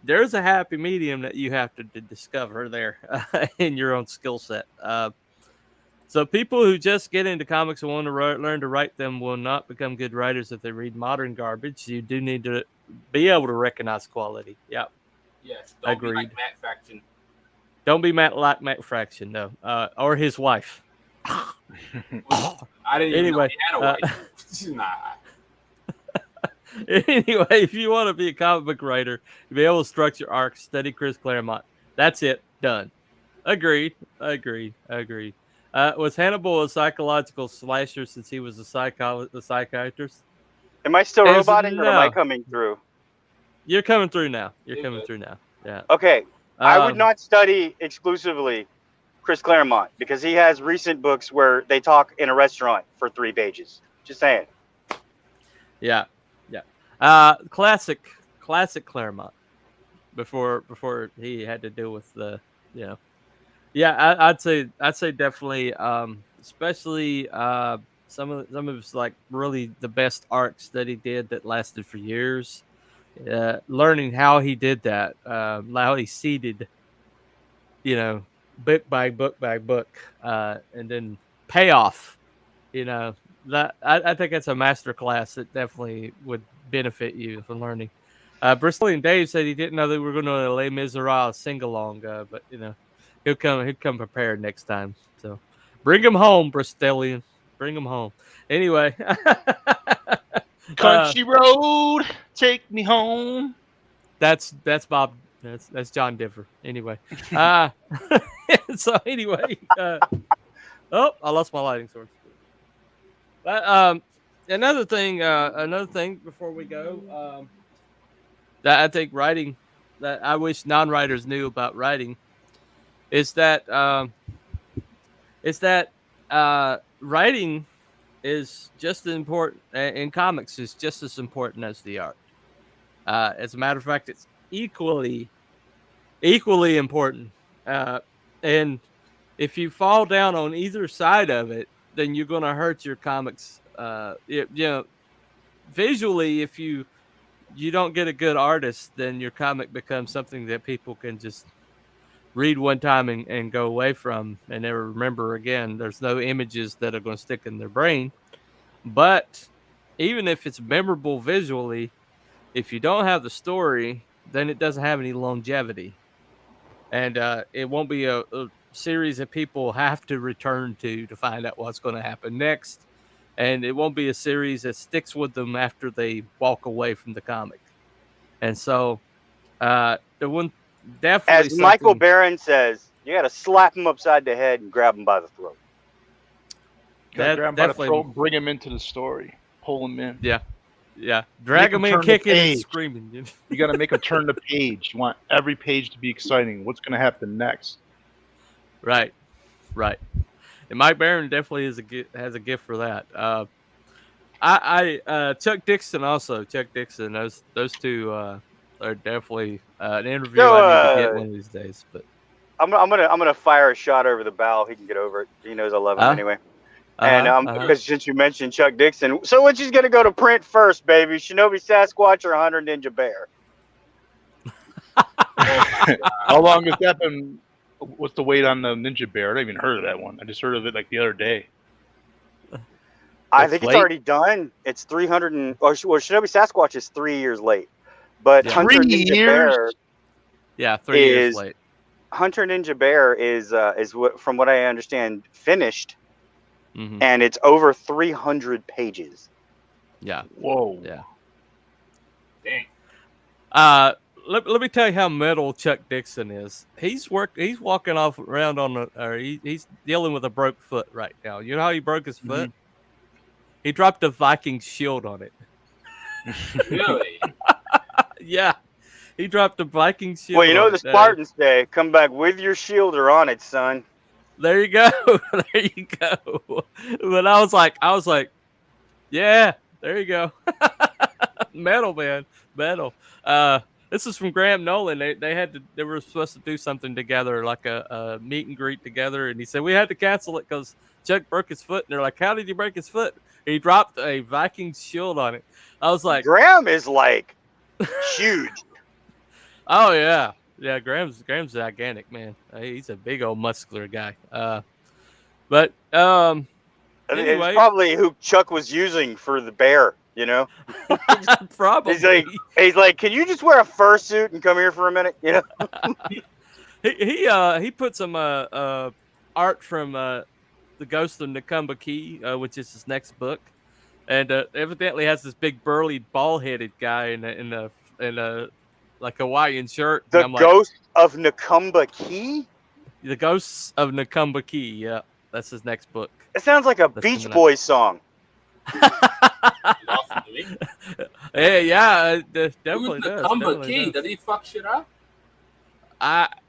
there's a happy medium that you have to discover there in your own skill set. So people who just get into comics and want to learn to write them will not become good writers if they read modern garbage. You do need to be able to recognize quality. Yeah. Yes. Don't Agreed. be like Matt Fraction. Don't be like Matt Fraction, no. Or his wife. I didn't even know Anyway, he had a wife. Nah. Anyway, if you want to be a comic book writer, be able to structure arcs, study Chris Claremont. That's it. Done. Agreed. Was Hannibal a psychological slasher since he was a psychiatrist? Am I still Answer roboting or am I no. coming through? You're coming through now. Yeah. Okay. I would not study exclusively Chris Claremont because he has recent books where they talk in a restaurant for 3 pages. Just saying. Yeah. Classic Claremont. Before he had to deal with the, Yeah, I'd say definitely, especially some of his like really the best arcs that he did that lasted for years. Learning how he did that, how he seeded, book by book, and then payoff. That I think that's a master class that definitely would benefit you from learning. Brazilian Dave said he didn't know that we were going to Les Miserables sing along, but he'll come prepared next time. So bring him home, Brazilian. bring them home. Anyway, Country road, take me home. that's Bob. That's John Denver. Anyway, so anyway, oh, I lost my lighting source. But another thing before we go, that I think writing that I wish non-writers knew about writing is that writing is just as important in comics is just as important as the art. As a matter of fact, it's equally important. And if you fall down on either side of it, then you're going to hurt your comics. Visually, if you don't get a good artist, then your comic becomes something that people can just read one time and go away from and never remember again. There's no images that are going to stick in their brain. But even if it's memorable visually, if you don't have the story, then it doesn't have any longevity. And it won't be a series that people have to return to find out what's going to happen next. And it won't be a series that sticks with them after they walk away from the comic. And so the one definitely, as Michael Barron says, you got to slap him upside the head and grab him by the throat. Grab him by the throat, bring him into the story, pull him in. Yeah, drag him in, kicking and screaming. You got to make him turn the page. You want every page to be exciting. What's going to happen next? Right. And Mike Barron definitely has a gift for that. Chuck Dixon also. Chuck Dixon. Those two are definitely an interview I need to get one of these days. But I'm gonna fire a shot over the bow. He can get over it. He knows I love him anyway. Because since you mentioned Chuck Dixon, so which is gonna go to print first, baby? Shinobi Sasquatch or 100 Ninja Bear? How long has that been? What's the weight on the Ninja Bear? I haven't even heard of that one. I just heard of it like the other day. I think it's already done. It's 300 Shinobi Sasquatch is 3 years late, but Hunter Ninja Bear, 3 years late. Hunter Ninja Bear is what, from what I understand, finished, and it's over 300 pages. Yeah. Whoa. Yeah. Dang. Let me tell you how metal Chuck Dixon is. He's walking off around he's dealing with a broke foot right now. You know how he broke his foot? He dropped a Viking shield on it. Really? Yeah. He dropped a Viking shield. Well, you know the Spartans say, "Come back with your shield or on it, son." There you go. There you go. But I was like, yeah, there you go. Metal, man. Metal. This is from Graham Nolan. They were supposed to do something together, like a meet and greet together, and he said we had to cancel it because Chuck broke his foot. And they're like, "How did he break his foot?" He dropped a Viking shield on it. I was like, Graham is like huge. Oh yeah. Graham's gigantic, man. He's a big old muscular guy. But anyway, it's probably who Chuck was using for the bear. You know, probably. He's like, can you just wear a fursuit and come here for a minute? You know, he put some art from The Ghost of Nakumba Key, which is his next book, and evidently has this big burly bald-headed guy in a like Hawaiian shirt. The Ghost of Nakumba Key? The Ghosts of Nakumba Key, yeah. That's his next book. It sounds like a Beach Boys song. Yeah, it definitely does. Nakumba Key, does he fuck shit up?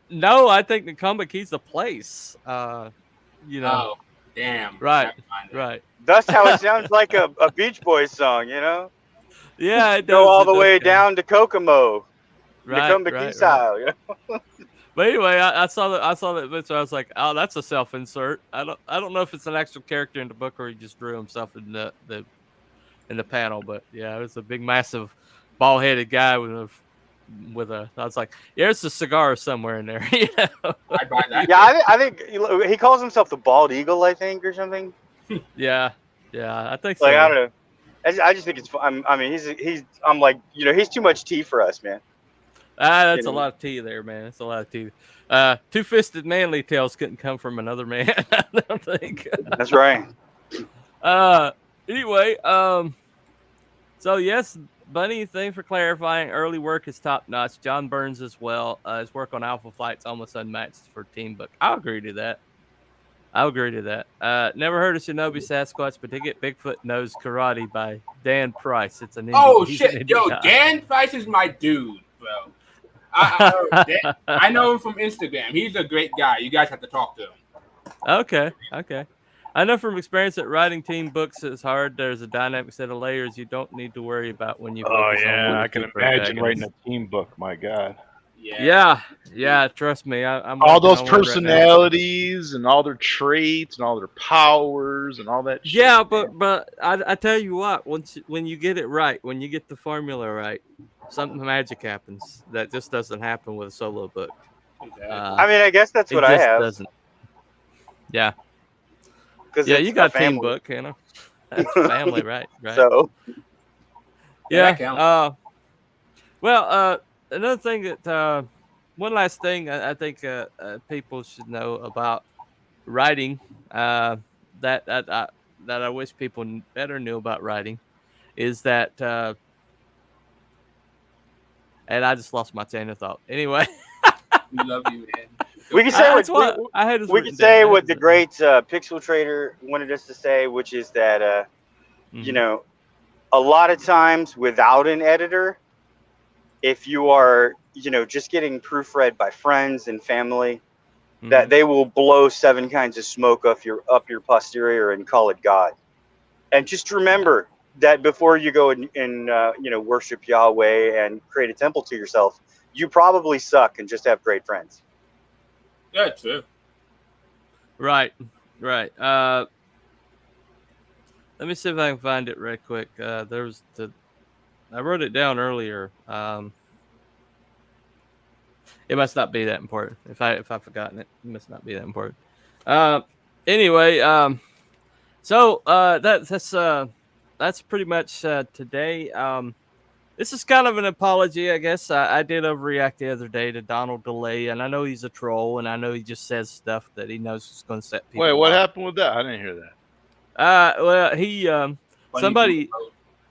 No, I think Nakumba Key's the place. You know. Oh, damn. Right. That's how it sounds like a Beach Boys song, you know? Yeah, it does. Go all the way down to Kokomo. Nakumba Key style, you know? But anyway, I saw that bit, so I was like, "Oh, that's a self-insert." I don't know if it's an actual character in the book or he just drew himself in the panel. But yeah, it was a big, massive, bald-headed guy with a. I was like, "Yeah, there's a cigar somewhere in there." You know? I'd buy that. Yeah, I think he calls himself the Bald Eagle, I think, or something. Yeah, I think so. Like, I don't know. I just think it's fun. I mean, I'm like, you know, he's too much tea for us, man. That's a lot of tea there, man. That's a lot of tea. Two-fisted manly tales couldn't come from another man. I don't think. That's right. Anyway, so yes, Bunny, thanks for clarifying. Early work is top notch. John Burns as well. His work on Alpha Flight's almost unmatched for Team Book. I'll agree to that. Never heard of Shinobi Sasquatch, but they get Bigfoot Knows Karate by Dan Price. It's an indie. Oh He's an shit, indie yo, guy. Dan Price is my dude, bro. I know him from Instagram. He's a great guy. You guys have to talk to him. Okay. I know from experience that writing team books is hard. There's a dynamic set of layers you don't need to worry about when you focus on one or I two can imagine protagonists. writing a team book. My God. Yeah. Trust me, I'm All working those on one right now. personalities and all their traits and all their powers and all that shit. Yeah, but I tell you what, when you get it right, when you get the formula right, something magic happens that just doesn't happen with a solo book. I mean, I guess that's It what I just have. doesn't. Yeah. 'Cause Yeah, it's you got a a team family. book, you know. That's family, right? So Yeah, Yeah. that Another thing that one last thing I think people should know about writing that I wish people better knew about writing is that and I just lost my train of thought. Anyway, we love you, man. we can say that's what what I had. This we can written say down. what the great Pixel Trader wanted us to say, which is that you know, a lot of times without an editor, if you are, you know, just getting proofread by friends and family, that they will blow 7 kinds of smoke up your posterior and call it God. And just remember that before you go and you know, worship Yahweh and create a temple to yourself, you probably suck and just have great friends. Yeah, true. Right. Let me see if I can find it right quick. I wrote it down earlier. It must not be that important. If I've forgotten it, it must not be that important. Anyway, so that's pretty much today. This is kind of an apology, I guess. I did overreact the other day to Donald DeLay, and I know he's a troll, and I know he just says stuff that he knows is going to set people. Wait, what off. happened with that? I didn't hear that. Well, he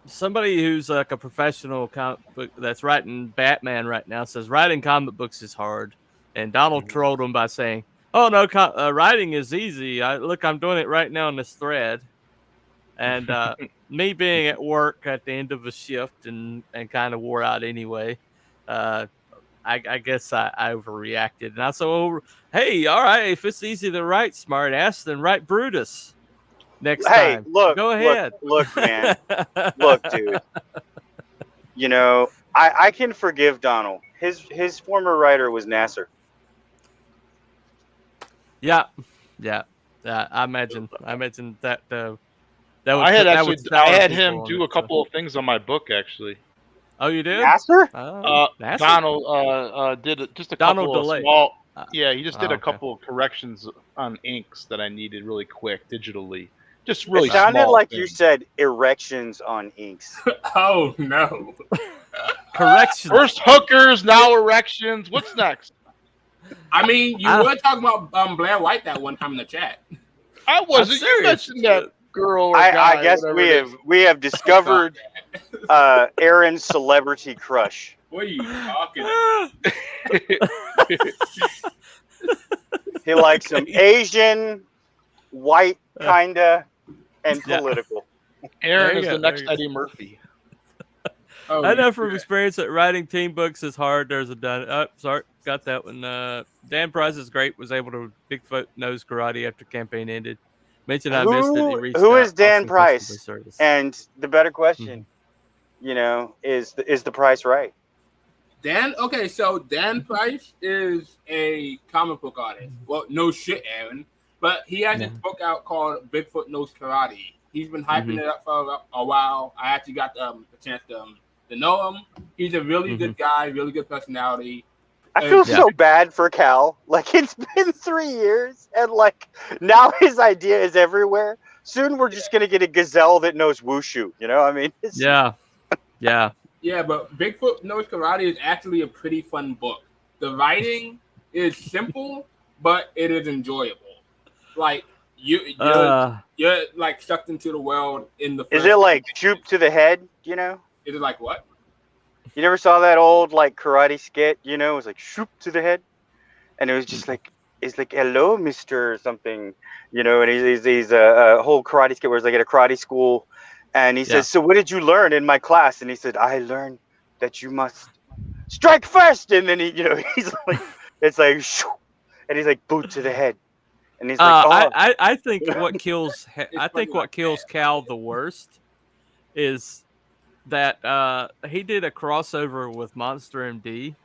somebody who's like a professional comic book that's writing Batman right now says writing comic books is hard, and Donald trolled him by saying, "Oh no, writing is easy. I'm doing it right now in this thread," and me being at work at the end of a shift and kind of wore out anyway. I guess I overreacted, and I said, "Oh, hey, all right, if it's easy to write smart ass, then write Brutus." Next time. Go ahead. Look, man. Look, dude. You know, I can forgive Donald. His former writer was Nasser. Yeah. I imagine that. I had him do a couple of things on my book, actually. Oh, you did? Nasser? Nasser? Donald did just a Donald couple DeLay. of small. Yeah, he just did a okay. couple of corrections on inks that I needed really quick digitally. Just really It sounded small like things. you said erections on inks. Oh no. Correction. First hookers, now erections. What's next? I mean, you were talking about Blair White that one time in the chat. I wasn't. You mentioned that girl or guy. I guess we have discovered Aaron's celebrity crush. What are you talking about? He likes some Asian, white, kinda, and political. Aaron is the next Eddie Murphy. Oh, I know from experience that writing team books is hard. There's a sorry, got that one. Dan Price is great. Was able to Bigfoot Knows Karate after campaign ended. Mentioned I missed it. He reached who out, is Dan awesome Price? customer service. And the better question, you know, is the price right? Okay, so Dan Price is a comic book artist. Well, no shit, Aaron. But he has this book out called Bigfoot Knows Karate. He's been hyping it up for a while. I actually got the chance to know him. He's a really good guy, really good personality. I feel so bad for Cal. Like, it's been 3 years, and like now his idea is everywhere. Soon we're just gonna get a gazelle that knows wushu. You know, I mean, yeah. Yeah, but Bigfoot Knows Karate is actually a pretty fun book. The writing is simple, but it is enjoyable. Like, You're like sucked into the world in the. Is first it like 2 minutes. shoop to the head? You know? Is it like what? You never saw that old like karate skit? You know, it was like shoop to the head, and it was just like it's like hello, Mister something. You know, and he's a whole karate skit where he's like at a karate school, and he says, "So what did you learn in my class?" And he said, "I learned that you must strike first." And then he's like, it's like, shoo, and he's like boot to the head, and he's like, "Oh." I think what kills Cal the worst is that he did a crossover with Monster MD,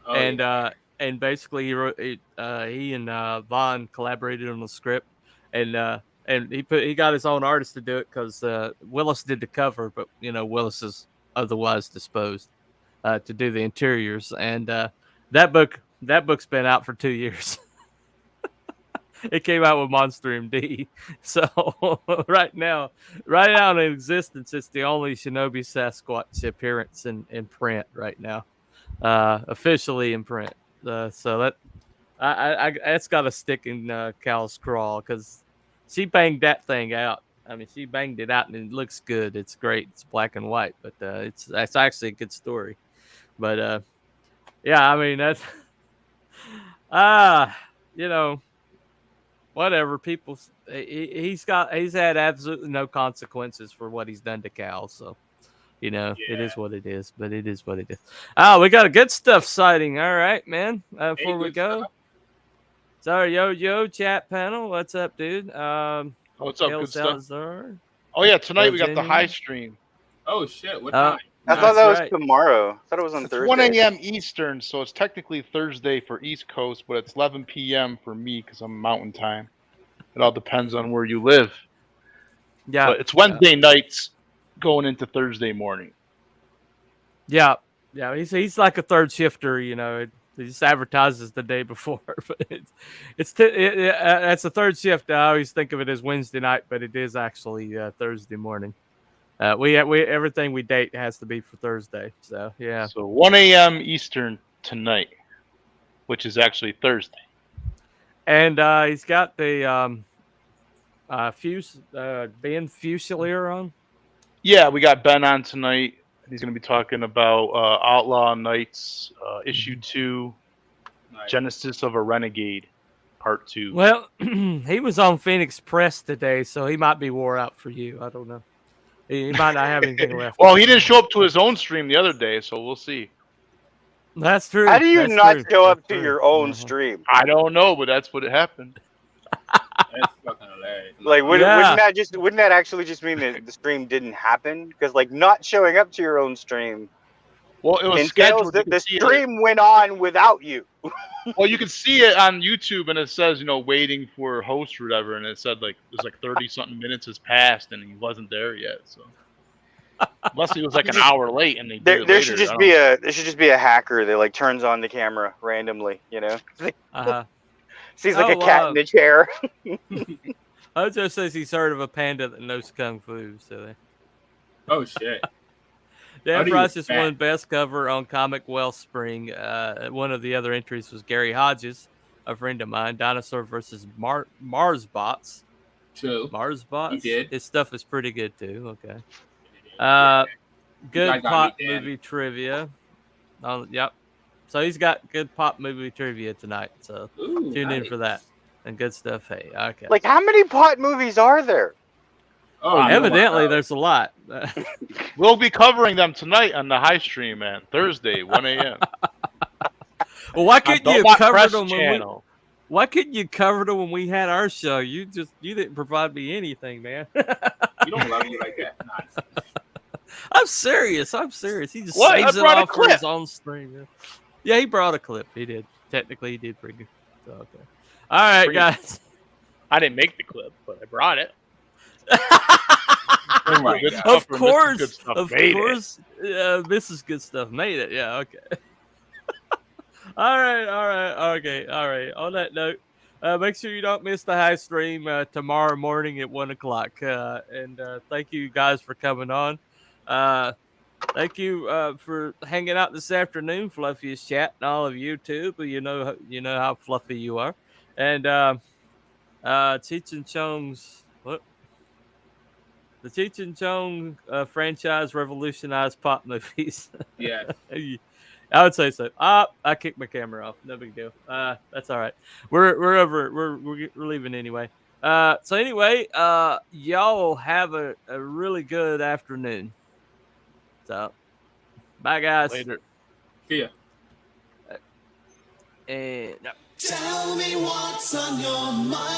Oh, and yeah. and basically he and Vaughn collaborated on the script, and he got his own artist to do it because Willis did the cover, but Willis is otherwise disposed to do the interiors, and that book's been out for 2 years. It came out with Monster MD. So right now in existence, it's the only Shinobi Sasquatch appearance in print right now, officially in print. So that that's got to stick in Cal's crawl because she banged that thing out. I mean, she banged it out and it looks good. It's great. It's black and white, but that's actually a good story. But yeah, I mean that's you know. Whatever people, he's had absolutely no consequences for what he's done to Cal, so it is what it is. But it is what it is. Oh, we got a good stuff sighting. All right, man. Before we go, sorry, yo, chat panel, what's up, dude? What's up? Good stuff. Salazar. Oh yeah, tonight we got the high stream. Oh shit! What time? I thought that was tomorrow. I thought it was on It's Thursday. 1 a.m. Eastern, so it's technically Thursday for East Coast, but it's 11 p.m. for me because I'm Mountain Time. It all depends on where you live. Yeah, but it's Wednesday nights going into Thursday morning. Yeah. He's like a third shifter. He just advertises the day before, but it's a third shift. I always think of it as Wednesday night, but it is actually Thursday morning. We everything we date has to be for Thursday. So yeah. So 1 a.m. Eastern tonight, which is actually Thursday. And he's got the Ben Fusilier on. Yeah, we got Ben on tonight. He's going to be talking about Outlaw Knights issue 2, Genesis of a Renegade, part 2. Well, he was on Phoenix Press today, so he might be wore out for you. I don't know. He might not have anything left. Well, he didn't show up to his own stream the other day, so we'll see. That's true. How do you not show up to your own stream? I don't know, but that's what happened. That's fucking hilarious. Like, wouldn't that actually just mean that the stream didn't happen? Because like not showing up to your own stream, well, it was scheduled. The stream went on without you. Well, you can see it on YouTube, and it says waiting for host or whatever, and it said like there's like 30 something minutes has passed, and he wasn't there yet. So unless he was like an hour late, and there should just be a hacker that like turns on the camera randomly, Seems like a cat in a chair. Ojo says he's heard of a panda that knows kung fu. So oh shit. Dan Price just won best cover on Comic Wellspring. One of the other entries was Gary Hodges, a friend of mine. Dinosaur versus Mars Bots. True. Mars Bots. He did. His stuff is pretty good too. Okay. Good pop movie trivia. Yep. So he's got good pop movie trivia tonight. So tune in for that. And good stuff. Hey, okay. Like, how many pot movies are there? Oh, evidently there's a lot. We'll be covering them tonight on the high stream, man. Thursday, 1 a.m. Well, why couldn't you cover them? Why couldn't you cover them when we had our show? You didn't provide me anything, man. You don't love me like that. Nonsense. I'm serious. He just saves it off for his own stream. Yeah, he brought a clip. He did. Technically, he did bring it. So, okay. All right, guys. I didn't make the clip, but I brought it. Of course. Mrs. Good Stuff made it. Yeah, okay. All right. Okay, all right. On that note, make sure you don't miss the high stream tomorrow morning at 1 o'clock. And thank you guys for coming on. Thank you for hanging out this afternoon, Fluffiest Chat, and all of you too. But you know how fluffy you are. And Cheech and Chong's what? The Cheech and Chong franchise revolutionized pop movies. Yes. I would say so. I kicked my camera off. No big deal. That's all right. We're over. We're leaving anyway. So anyway, y'all have a really good afternoon. So, bye guys. Later. See ya. And Tell me what's on your mind.